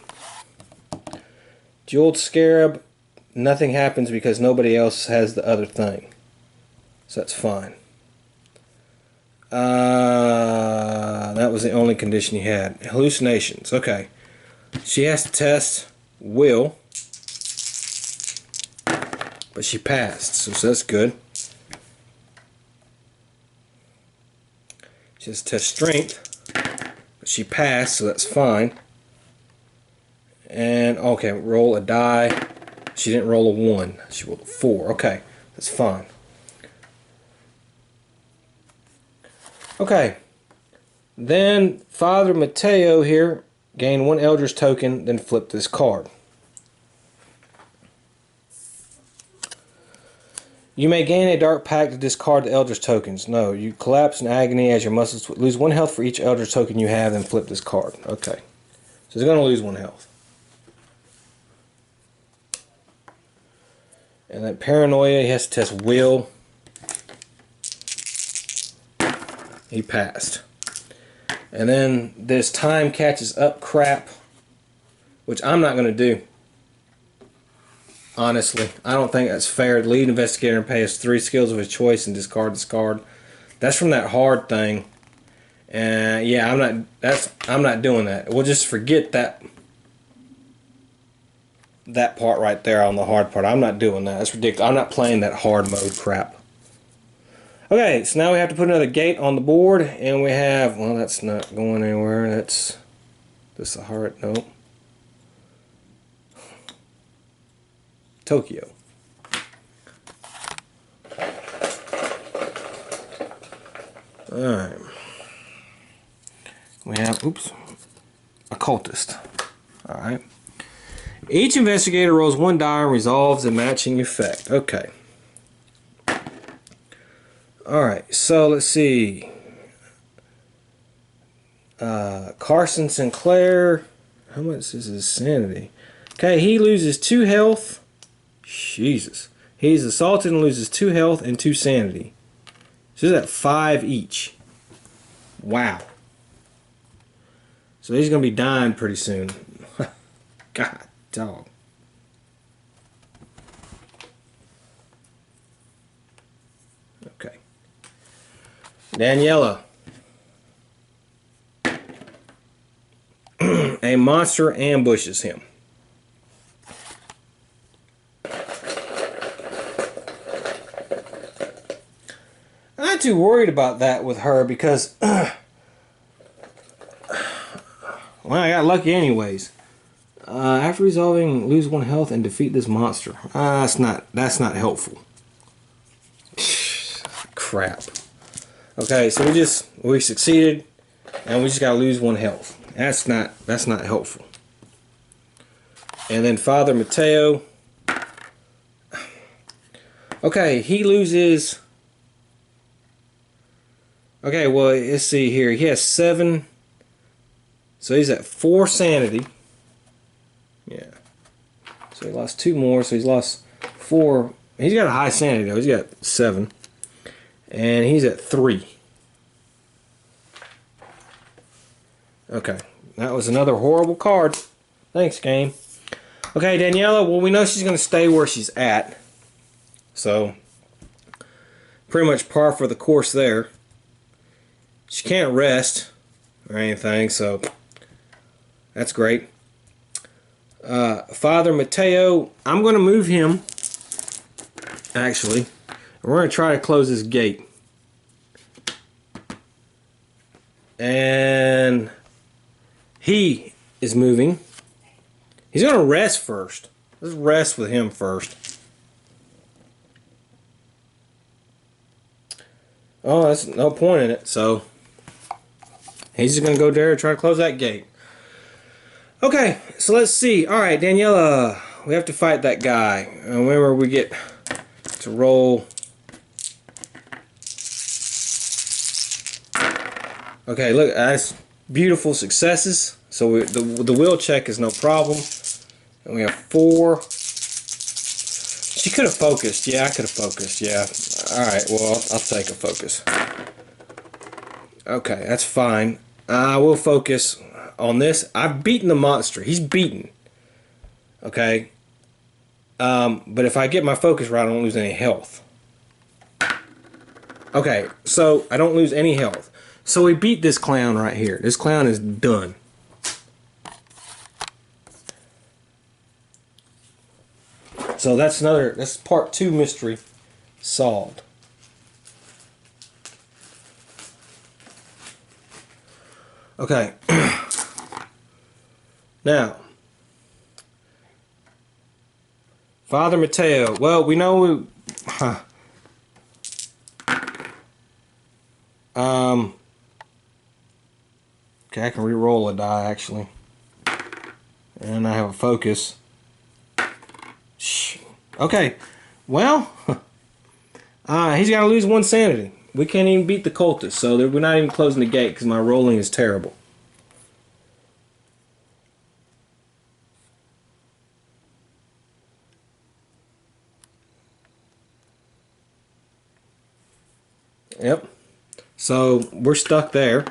Jeweled Scarab, nothing happens because nobody else has the other thing. So that's fine. That was the only condition he had. Hallucinations, okay. She has to test will. But she passed, so that's good. She has to test strength, but she passed, so that's fine. And okay, roll a die. She didn't roll a 1. She rolled a 4. Okay, that's fine. Okay. Then Father Mateo here gain 1 Eldritch token, then flip this card. You may gain a dark pack to discard the Eldritch tokens. No, you collapse in agony as your muscles lose 1 health for each Eldritch token you have, then flip this card. Okay. So he's going to lose 1 health. And then paranoia, he has to test will. He passed. And then this time catches up crap, which I'm not going to do. Honestly, I don't think that's fair. The lead investigator and pay us 3 skills of his choice and discard this card. That's from that hard thing. And yeah, I'm not doing that. We'll just forget that part right there on the hard part. I'm not doing that. That's ridiculous. I'm not playing that hard mode crap. Okay, so now we have to put another gate on the board, and we have, well, that's not going anywhere. That's a heart. Nope. Tokyo. Alright. We have, oops, occultist. Alright. Each investigator rolls 1 die and resolves a matching effect. Okay. Alright, so let's see. Carson Sinclair. How much is his sanity? Okay, he loses 2 health. Jesus. He's assaulted and loses 2 health and 2 sanity. So he's at 5 each. Wow. So he's going to be dying pretty soon. God, dog. Okay. Daniela. A monster ambushes him. I'm not too worried about that with her because, well, I got lucky anyways. After resolving, lose 1 health and defeat this monster. That's not helpful. Crap. Okay, so we succeeded, and we just gotta lose 1 health. That's not helpful. And then Father Mateo. Okay, he loses. Okay, well, let's see here. He has 7. So he's at 4 sanity. Yeah. So he lost 2 more. So he's lost 4. He's got a high sanity, though. He's got 7. And he's at 3. Okay. That was another horrible card. Thanks, game. Okay, Daniela. Well, we know she's going to stay where she's at. So, pretty much par for the course there. She can't rest or anything, so that's great. Father Mateo, I'm going to move him, actually. We're going to try to close this gate. And he is moving. He's going to rest first. Let's rest with him first. Oh, that's no point in it, so he's just going to go there and try to close that gate. Okay, so let's see. Alright, Daniela, we have to fight that guy. Remember, we get to roll. Okay, look, that's beautiful successes. So the will check is no problem. And we have 4. She could have focused. Yeah, I could have focused. Yeah. Alright, well, I'll take a focus. Okay, that's fine. I will focus on this. I've beaten the monster. He's beaten. Okay. But if I get my focus right, I don't lose any health. Okay, so I don't lose any health. So we beat this clown right here. This clown is done. So that's part 2 mystery solved. Okay. Now, Father Mateo. Well, we know okay, I can re-roll a die actually. And I have a focus. Okay, well, He's got to lose 1 sanity. We can't even beat the cultist, so we're not even closing the gate because my rolling is terrible. Yep. So we're stuck there.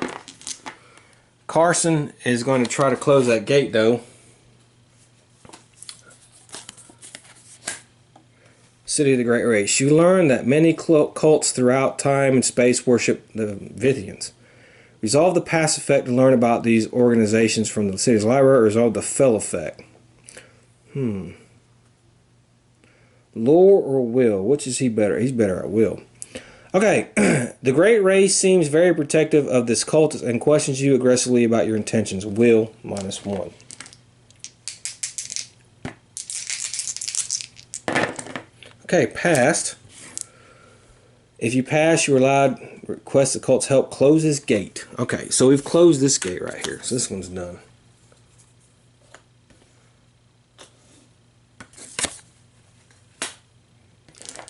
Carson is going to try to close that gate, though. City of the Great Race. You learn that many cults throughout time and space worship the Vithians. Resolve the pass effect to learn about these organizations from the city's library, or resolve the fell effect. Lore or will? Which is he better? He's better at will. Okay, the Great Race seems very protective of this cultist and questions you aggressively about your intentions. Will, -1. Okay, passed. If you pass, you're allowed to request the cult's help close this gate. Okay, so we've closed this gate right here. So this one's done.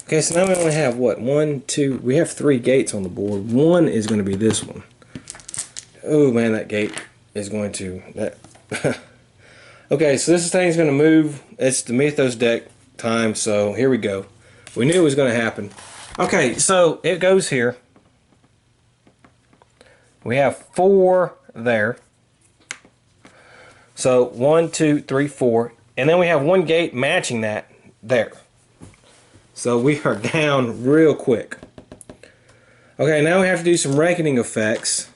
Okay, so now we only have what? 1, 2, we have 3 gates on the board. One is going to be this one. Oh man, that gate is going to... Okay, so this thing's going to move. It's the Mythos deck time, so here we go. We knew it was going to happen. Okay, so it goes here. We have 4 there. So 1, 2, 3, 4. And then we have 1 gate matching that there. So we are down real quick. Okay, now we have to do some reckoning effects.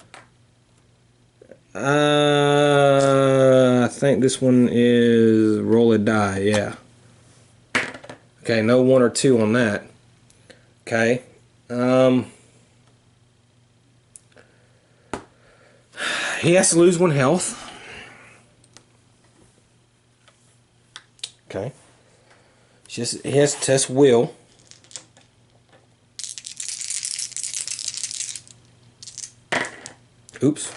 I think this one is roll a die, yeah. Okay, no 1 or 2 on that. Okay. He has to lose 1 health. Okay. He has to test will. Oops.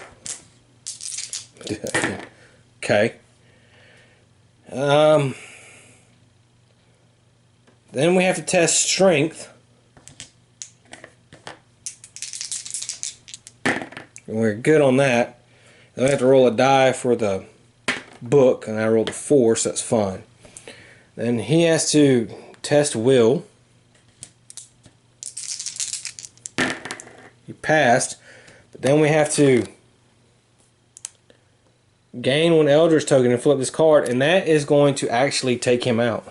Okay. Then we have to test strength. And we're good on that. Then we have to roll a die for the book, and I rolled a 4, so that's fine. Then he has to test will. He passed. But then we have to gain 1 eldritch token and flip this card, and that is going to actually take him out.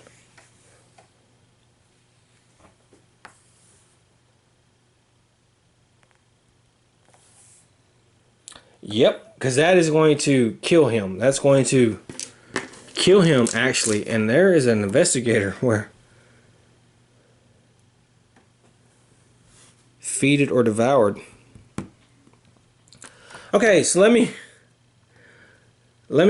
Yep, because that is going to kill him. That's going to kill him, actually. And there is an investigator where feeded or devoured. Okay, so let me let's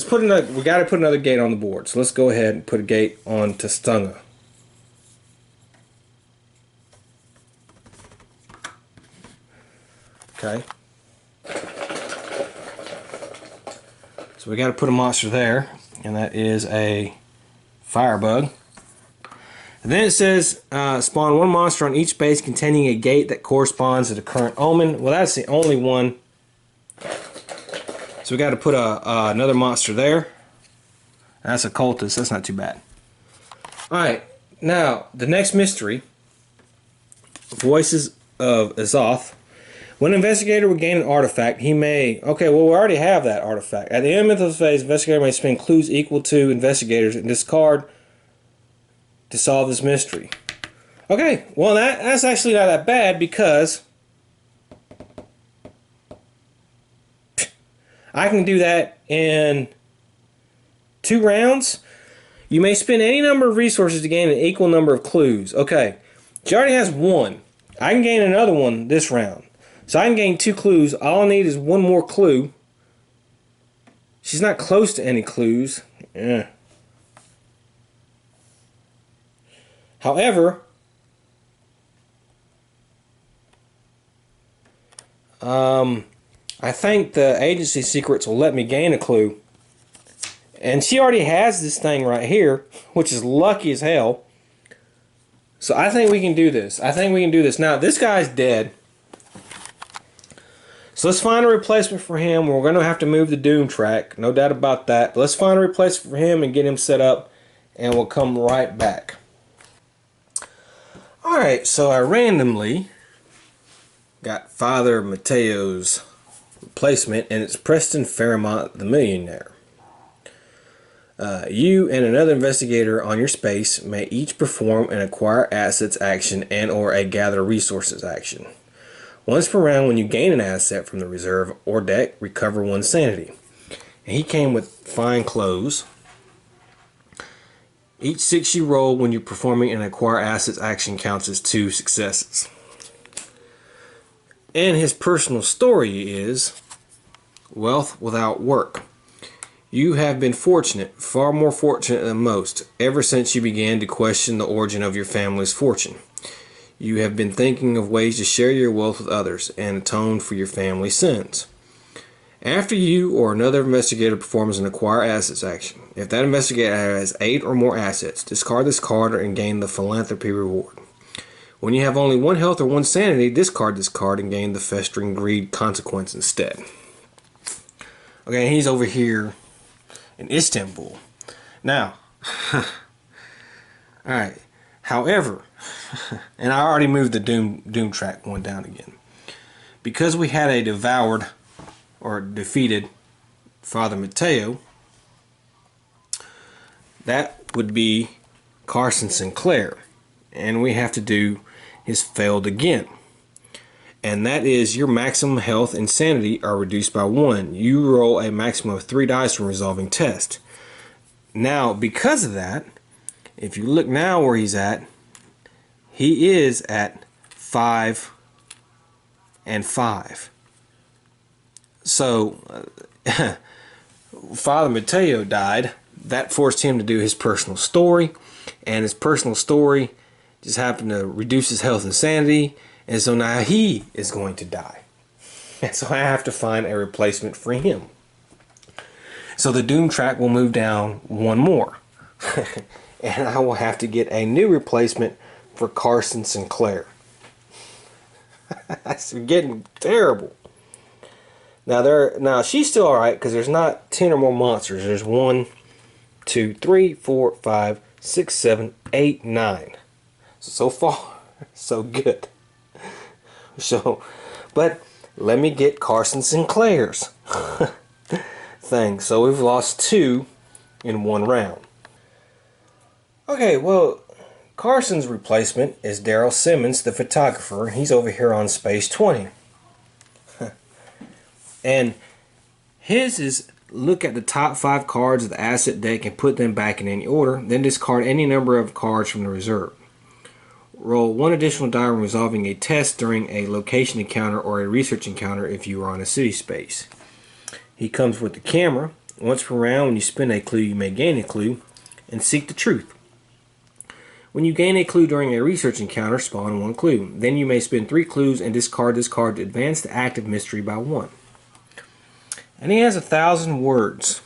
put another, we got to put another gate on the board. So let's go ahead and put a gate on Tastunga. Okay. So we got to put a monster there, and that is a firebug. And then it says spawn 1 monster on each base containing a gate that corresponds to the current omen. Well, that's the only one. So we got to put another monster there. That's a cultist. That's not too bad. Alright, now the next mystery, Voices of Azoth. When an investigator would gain an artifact, he may... Okay, well, we already have that artifact. At the end of this phase, investigator may spend clues equal to investigators and discard to solve this mystery. Okay, well, that's actually not that bad because I can do that in 2 rounds. You may spend any number of resources to gain an equal number of clues. Okay, she already has 1. I can gain another one this round. So I can gain 2 clues. All I need is 1 more clue. She's not close to any clues. Yeah. However, I think the agency secrets will let me gain a clue. And she already has this thing right here, which is lucky as hell. So I think we can do this. I think we can do this. Now, this guy's dead. So let's find a replacement for him. We're going to have to move the Doom track. No doubt about that. But let's find a replacement for him and get him set up. And we'll come right back. Alright, so I randomly got Father Mateo's replacement. And it's Preston Fairmont the Millionaire. You and another investigator on your space may each perform an acquire assets action and or a gather resources action. Once per round, when you gain an asset from the reserve or deck, recover 1 sanity. And he came with fine clothes. Each 6 you roll when you're performing an acquire assets action counts as 2 successes. And his personal story is wealth without work. You have been fortunate, far more fortunate than most, ever since you began to question the origin of your family's fortune. You have been thinking of ways to share your wealth with others and atone for your family's sins. After you or another investigator performs an acquire assets action, if that investigator has 8 or more assets, discard this card and gain the philanthropy reward. When you have only 1 health or 1 sanity, discard this card and gain the festering greed consequence instead. Okay, he's over here in Istanbul. Now, alright, however, and I already moved the Doom track one down again. Because we had a devoured or defeated Father Mateo, that would be Carson Sinclair. And we have to do his failed again. And that is your maximum health and sanity are reduced by 1. You roll a maximum of 3 dice when resolving test. Now, because of that, if you look now where he's at, he is at 5 and 5. So, Father Mateo died. That forced him to do his personal story. And his personal story just happened to reduce his health and sanity. And so now he is going to die. And so I have to find a replacement for him. So the Doom track will move down 1 more. And I will have to get a new replacement for Carson Sinclair. That's getting terrible. Now she's still alright because there's not 10 or more monsters. There's 1, 2, 3, 4, 5, 6, 7, 8, 9. So far, so good. So, but let me get Carson Sinclair's thing. So we've lost 2 in 1 round. Okay, well, Carson's replacement is Daryl Simmons, the photographer. He's over here on Space 20. And his is look at the top 5 cards of the asset deck and put them back in any order. Then discard any number of cards from the reserve. Roll 1 additional die when resolving a test during a location encounter or a research encounter if you are on a city space. He comes with the camera. Once per round, when you spin a clue, you may gain a clue and seek the truth. When you gain a clue during a research encounter, spawn 1 clue. Then you may spin 3 clues and discard this card to advance the active mystery by 1. And he has 1,000 words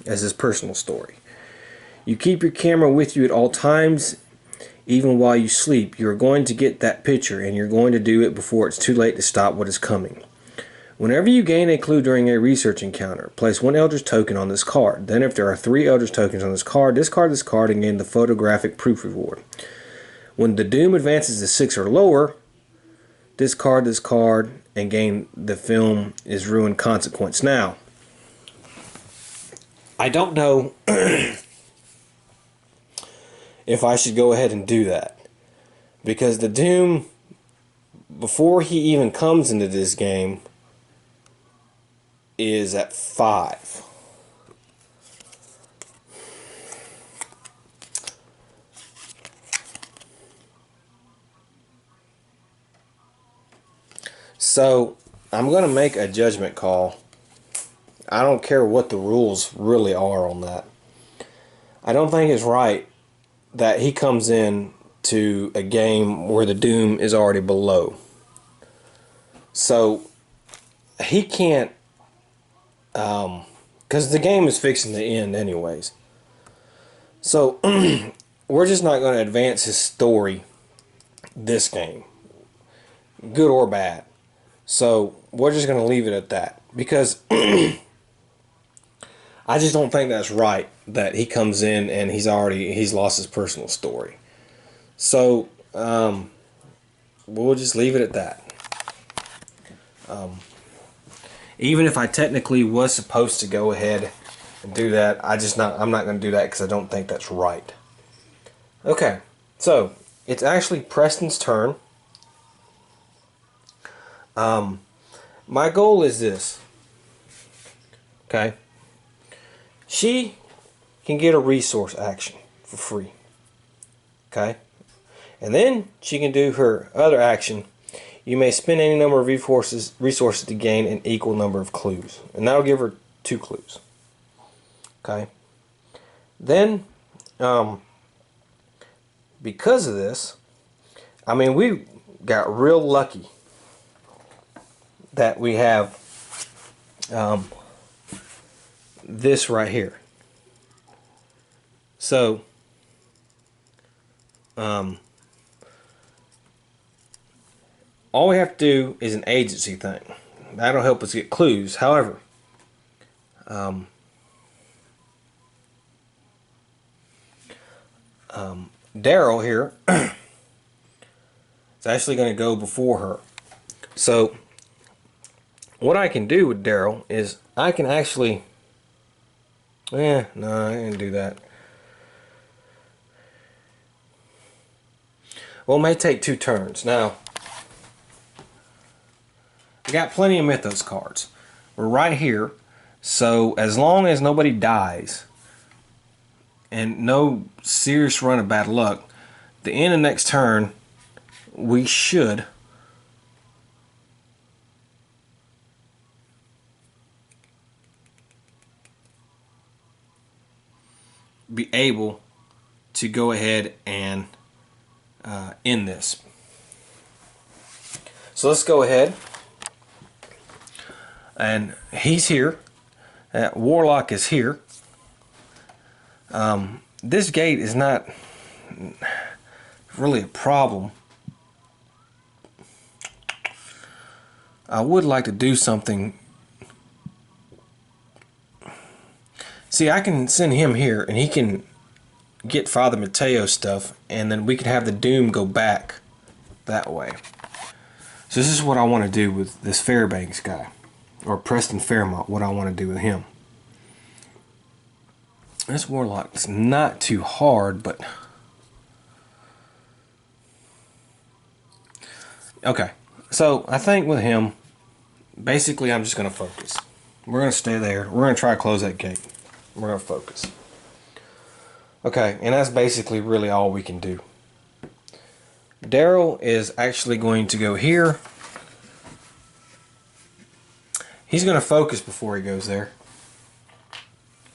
as his personal story. You keep your camera with you at all times. Even while you sleep, you're going to get that picture, and you're going to do it before it's too late to stop what is coming. Whenever you gain a clue during a research encounter, place 1 Eldritch token on this card. Then if there are 3 Eldritch tokens on this card, discard this card and gain the photographic proof reward. When the Doom advances to 6 or lower, discard this card and gain the film is ruined consequence. Now, I don't know if I should go ahead and do that, because the Doom, before he even comes into this game, is at 5. So I'm going to make a judgment call. I don't care what the rules really are on that. I don't think it's right that he comes in to a game where the Doom is already below. So he can't, because the game is fixing to end anyways. So we're just not going to advance his story this game, good or bad. So we're just going to leave it at that, because I just don't think that's right that he comes in and he's lost his personal story. So we'll just leave it at that. Even if I technically was supposed to go ahead and do that, I'm not going to do that because I don't think that's right. Okay, so it's actually Preston's turn. My goal is this. Okay, she can get a resource action for free. Okay, and then she can do her other action. You may spend any number of resources to gain an equal number of clues, and that'll give her 2 clues. Okay. Then, because of this, I mean, we got real lucky that we have this right here. So, all we have to do is an agency thing. That'll help us get clues. However, Daryl here is actually going to go before her. So what I can do with Daryl is I can actually... no, I didn't do that. Well, it may take 2 turns. Now, I got plenty of Mythos cards. We're right here. So as long as nobody dies and no serious run of bad luck, the end of next turn, we should be able to go ahead and end this. So let's go ahead. And he's here. Warlock is here. This gate is not really a problem. I would like to do something. See, I can send him here and he can get Father Mateo stuff, and then we can have the Doom go back that way. So this is what I want to do with this Fairbanks guy, or Preston Fairmont, what I want to do with him. This Warlock is not too hard, but... Okay, so I think with him, basically I'm just going to focus. We're going to stay there. We're going to try to close that gate. We're going to focus. Okay, and that's basically really all we can do. Daryl is actually going to go here. He's going to focus before he goes there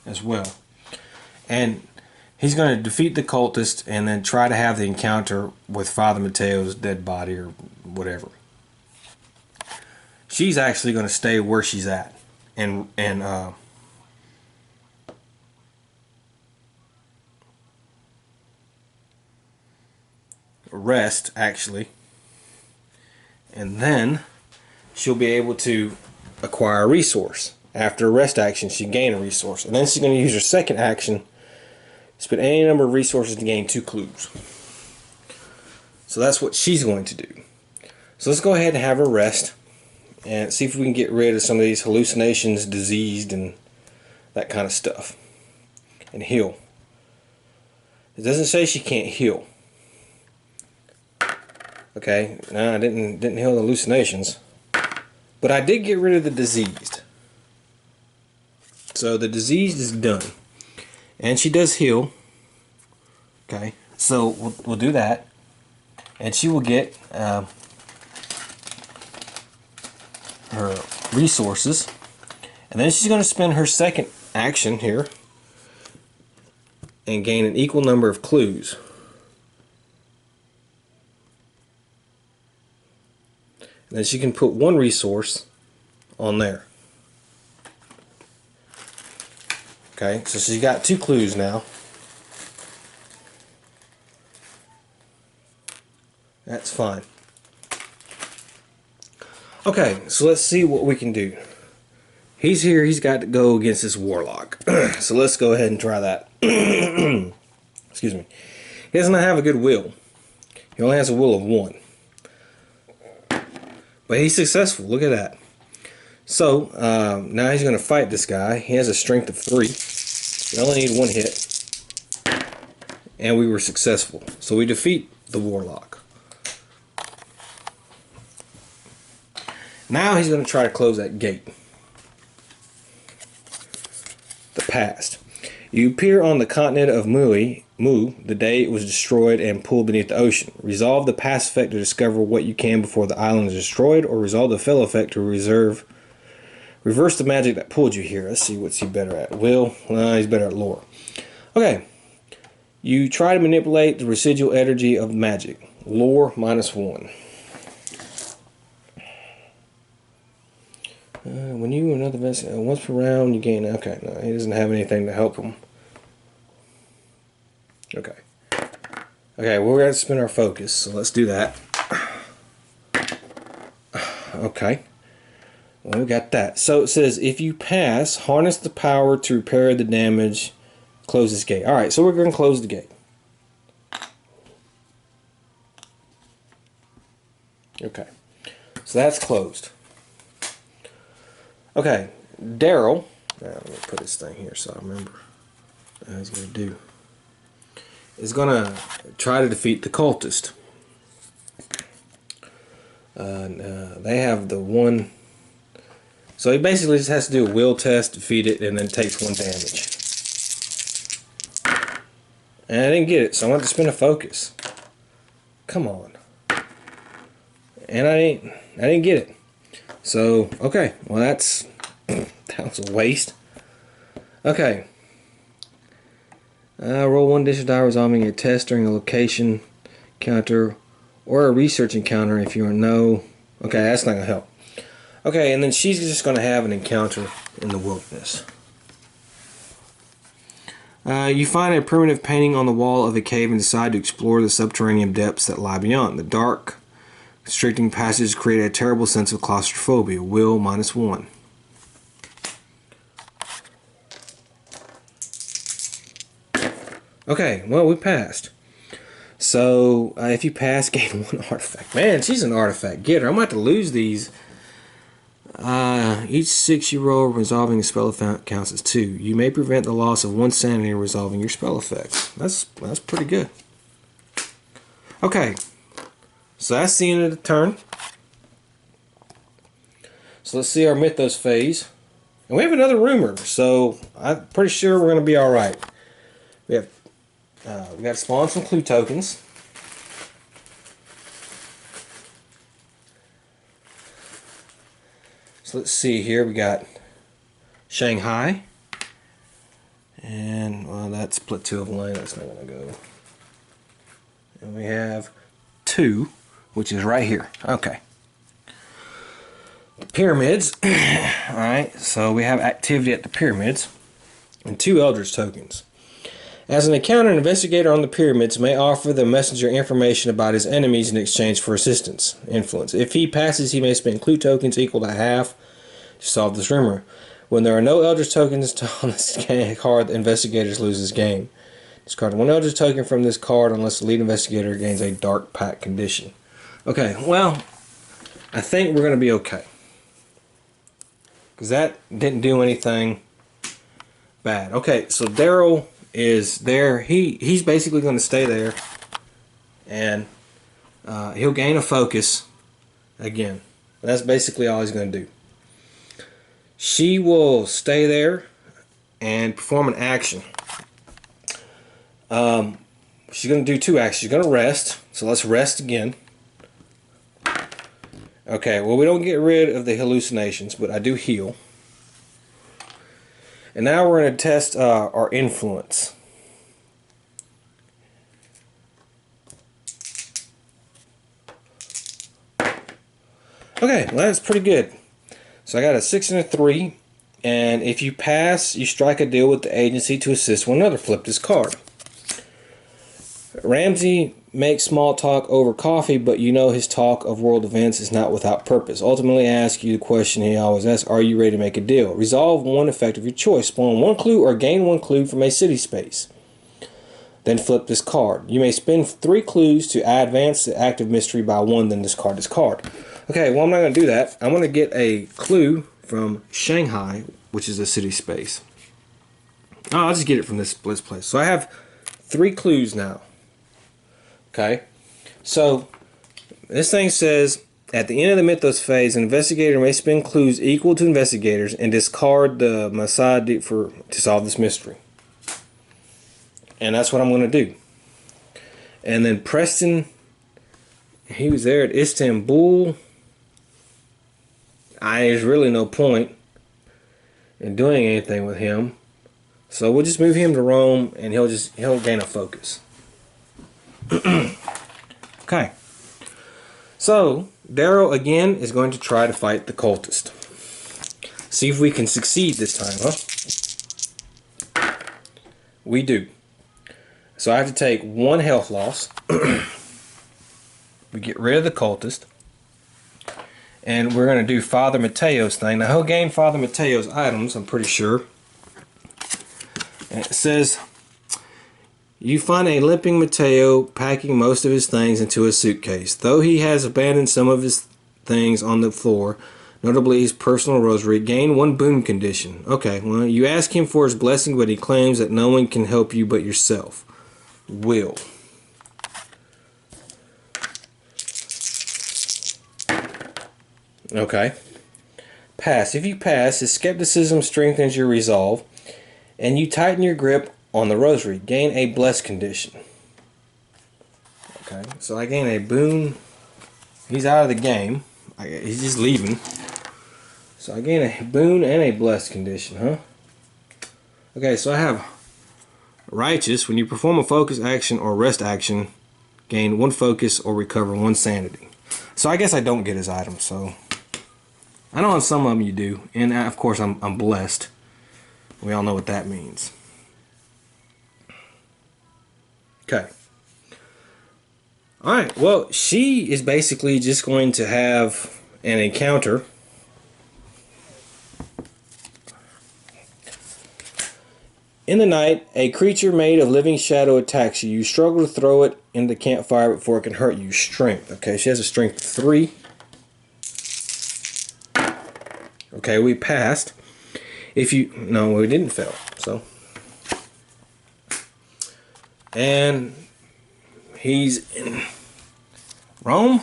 as well. And he's going to defeat the cultist and then try to have the encounter with Father Mateo's dead body or whatever. She's actually going to stay where she's at and rest, actually. And then she'll be able to acquire a resource. After a rest action, she can gain a resource. And then she's going to use her second action, spend any number of resources to gain 2 clues. So that's what she's going to do. So let's go ahead and have her rest and see if we can get rid of some of these hallucinations, diseased, and that kind of stuff. And heal. It doesn't say she can't heal. Okay, no, I didn't heal the hallucinations. But I did get rid of the diseased. So the diseased is done. And she does heal. Okay, so we'll do that. And she will get her resources. And then she's going to spend her second action here and gain an equal number of clues. And then she can put 1 resource on there. Okay, so she's got 2 clues now. That's fine. Okay, so let's see what we can do. He's here, he's got to go against this warlock. So let's go ahead and try that. Excuse me. He doesn't have a good will. He only has a will of 1. But he's successful, look at that. So, now he's going to fight this guy. He has a strength of 3. We only need 1 hit. And we were successful. So we defeat the warlock. Now he's going to try to close that gate. The past. You appear on the continent of Mu the day it was destroyed and pulled beneath the ocean. Resolve the past effect to discover what you can before the island is destroyed, or resolve the fail effect to reverse the magic that pulled you here. Let's see what's he better at. Will? No, he's better at lore. Okay. You try to manipulate the residual energy of magic. Lore -1. When you another once per round you gain. Okay, no, he doesn't have anything to help him. Okay. Okay, we're going to spin our focus, so let's do that. Okay. Well, we got that. So it says, if you pass, harness the power to repair the damage, close this gate. Alright, so we're going to close the gate. Okay. So that's closed. Okay, Daryl. Now, let me put this thing here so I remember what he's going to do. Is going to try to defeat the cultist. They have the 1. So he basically just has to do a will test, defeat it, and then takes 1 damage. And I didn't get it, so I'm going to have to spin a focus. Come on. And I didn't get it. So, okay, well that was a waste. Okay. Roll 1 dish of die resolving a test during a location encounter or a research encounter if you are no. Okay, that's not going to help. Okay, and then she's just going to have an encounter in the wilderness. You find a primitive painting on the wall of a cave and decide to explore the subterranean depths that lie beyond. The dark, constricting passages create a terrible sense of claustrophobia. Will -1. Okay, well, we passed. So, if you pass, gain 1 artifact. Man, she's an artifact getter. I'm going to have to lose these. Each 6 you roll resolving a spell effect counts as 2. You may prevent the loss of 1 sanity resolving your spell effects. That's pretty good. Okay, so that's the end of the turn. So let's see our Mythos phase. And we have another rumor, so I'm pretty sure we're going to be alright. We got to spawn some clue tokens. So let's see here. We got Shanghai. And, well, that's Plateau of Lane. That's not going to go. And we have 2, which is right here. Okay. The pyramids. Alright, so we have activity at the pyramids. And 2 eldritch tokens. As an encounter, an investigator on the pyramids may offer the messenger information about his enemies in exchange for assistance, influence. If he passes, he may spend clue tokens equal to half to solve this rumor. When there are no eldritch tokens on this card, the investigator loses game. Discard 1 eldritch token from this card unless the lead investigator gains a dark pact condition. Okay, well, I think we're going to be okay. Because that didn't do anything bad. Okay, so Daryl is there. He's basically going to stay there, and he'll gain a focus again. That's basically all he's going to do. She will stay there and perform an action. She's going to do 2 actions. She's going to rest, so let's rest again. Okay, well, we don't get rid of the hallucinations, but I do heal. And now we're going to test our influence. Okay, well, that's pretty good. So I got a 6 and a 3. And if you pass, you strike a deal with the agency to assist one another. Flip this card. Ramsey make small talk over coffee, but you know his talk of world events is not without purpose. Ultimately asks you the question he always asks, are you ready to make a deal? Resolve one effect of your choice. Spawn one clue or gain one clue from a city space. Then flip this card. You may spend 3 clues to advance the active mystery by 1, then discard this card. Okay, well I'm not going to do that. I'm going to get a clue from Shanghai, which is a city space. Oh, I'll just get it from this place. So I have 3 clues now. Okay, so this thing says, at the end of the Mythos phase, an investigator may spend clues equal to investigators and discard the Masad to solve this mystery. And that's what I'm going to do. And then Preston, he was there at Istanbul. There's really no point in doing anything with him. So we'll just move him to Rome and he'll gain a focus. Okay. So Darrow again is going to try to fight the cultist. See if we can succeed this time, huh? We do. So I have to take 1 health loss. We get rid of the cultist. And we're going to do Father Mateo's thing. Now he'll gain Father Mateo's items, I'm pretty sure. And it says, you find a limping Mateo packing most of his things into a suitcase. Though he has abandoned some of his things on the floor, notably his personal rosary, gain 1 boon condition. Okay, well, you ask him for his blessing, but he claims that no one can help you but yourself. Will. Okay. Pass. If you pass, his skepticism strengthens your resolve, and you tighten your grip on the rosary. Gain a bless condition. Okay, so I gain a boon. He's out of the game. He's just leaving. So I gain a boon and a bless condition, huh? Okay, so I have righteous. When you perform a focus action or rest action, gain 1 focus or recover 1 sanity. So I guess I don't get his items, so I know on some of them you do, and of course I'm blessed. We all know what that means. Okay. Alright, well, she is basically just going to have an encounter. In the night, a creature made of living shadow attacks you. You struggle to throw it in the campfire before it can hurt you. Strength. Okay, she has a strength of 3. Okay, we passed. No, we didn't fail. So, and he's in Rome.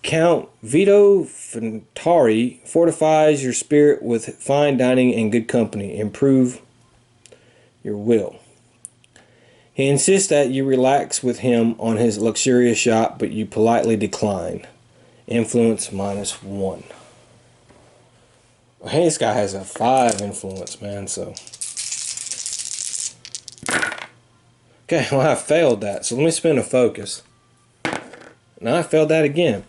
Count Vito Fantari fortifies your spirit with fine dining and good company. Improve your will. He insists that you relax with him on his luxurious yacht, but you politely decline. Influence -1. Hey, this guy has a 5 influence, man, so. Okay, well, I failed that, so let me spin a focus. Now I failed that again.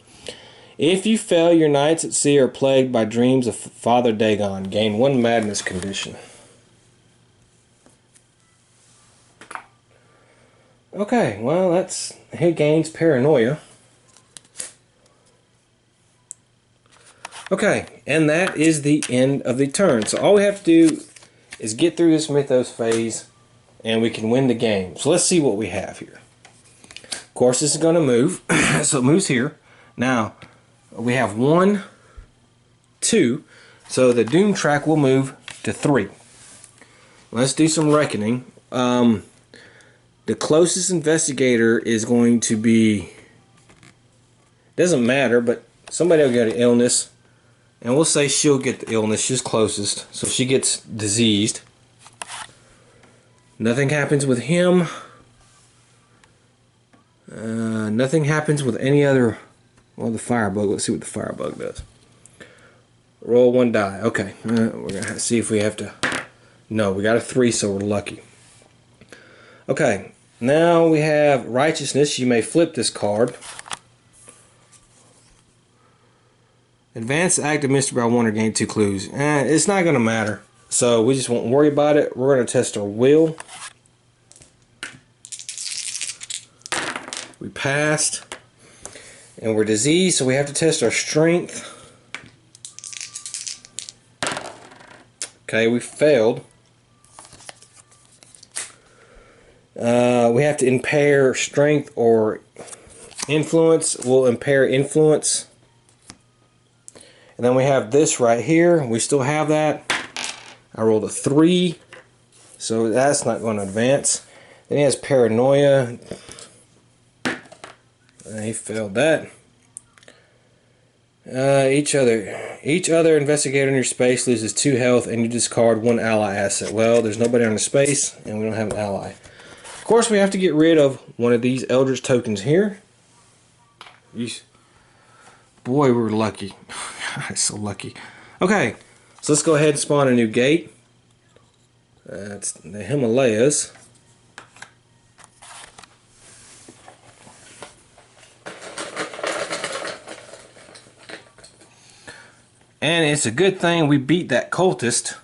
If you fail, your nights at sea are plagued by dreams of Father Dagon. Gain 1 madness condition. Okay, well, he gains paranoia. Okay, and that is the end of the turn. So all we have to do is get through this Mythos phase, and we can win the game. So let's see what we have here. Of course, this is going to move, so it moves here. Now, we have 1, 2, so the Doom track will move to 3. Let's do some reckoning. The closest investigator is going to be, doesn't matter, but somebody will get an illness, and we'll say she'll get the illness. She's closest, so she gets diseased. Nothing happens with him. Nothing happens with any other. Well, the firebug. Let's see what the firebug does. Roll 1 die. Okay, we're gonna see if we have to. No, we got a 3, so we're lucky. Okay, now we have righteousness. You may flip this card. Advance the active mystery by 1 or gain 2 clues. It's not gonna matter, so we just won't worry about it. We're gonna test our will. We passed. And we're diseased, so we have to test our strength. Okay, we failed. We have to impair strength or influence. We'll impair influence. And then we have this right here. We still have that. I rolled a 3, so that's not going to advance. Then he has paranoia. He failed that. Each other investigator in your space loses 2 health, and you discard 1 ally asset. Well, there's nobody on the space, and we don't have an ally. Of course, we have to get rid of one of these eldritch tokens here. Yeesh. Boy, we're lucky. God, so lucky. Okay, so let's go ahead and spawn a new gate. That's the Himalayas. And it's a good thing we beat that cultist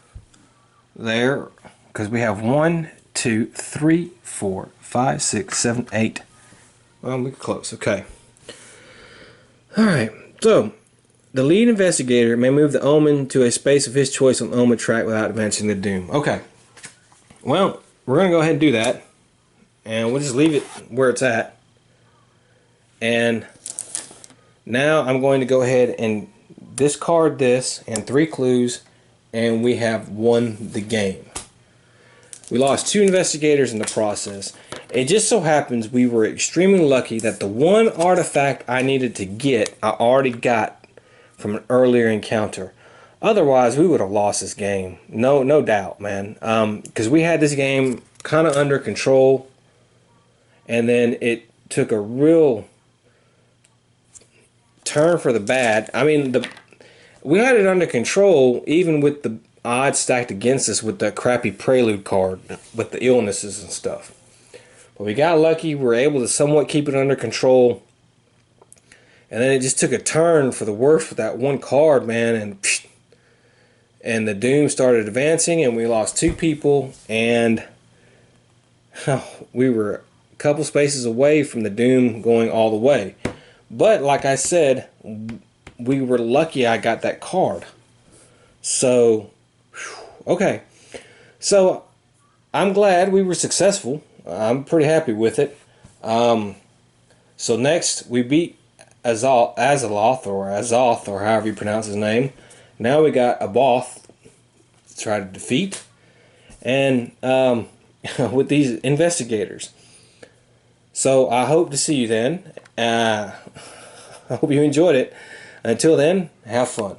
there, because we have 1, 2, 3, 4, 5, 6, 7, 8. Well, we're close. Okay. Alright, so the lead investigator may move the omen to a space of his choice on the omen track without advancing the doom. Okay. Well, we're going to go ahead and do that. And we'll just leave it where it's at. And now I'm going to go ahead and discard this and 3 clues, and we have won the game. We lost 2 investigators in the process. It just so happens we were extremely lucky that the one artifact I needed to get, I already got from an earlier encounter. Otherwise, we would have lost this game. No doubt, man. Because we had this game kind of under control, and then it took a real turn for the bad. I mean, we had it under control even with the odds stacked against us with that crappy prelude card with the illnesses and stuff. But we got lucky. We were able to somewhat keep it under control. And then it just took a turn for the worse with that one card, man. And the doom started advancing, and we lost 2 people. And we were a couple spaces away from the doom going all the way. But like I said, we were lucky I got that card. So, okay. So, I'm glad we were successful. I'm pretty happy with it. So next, we beat Azeroth, or however you pronounce his name. Now we got a Both to try to defeat. And with these investigators. So, I hope to see you then. I hope you enjoyed it. Until then, have fun.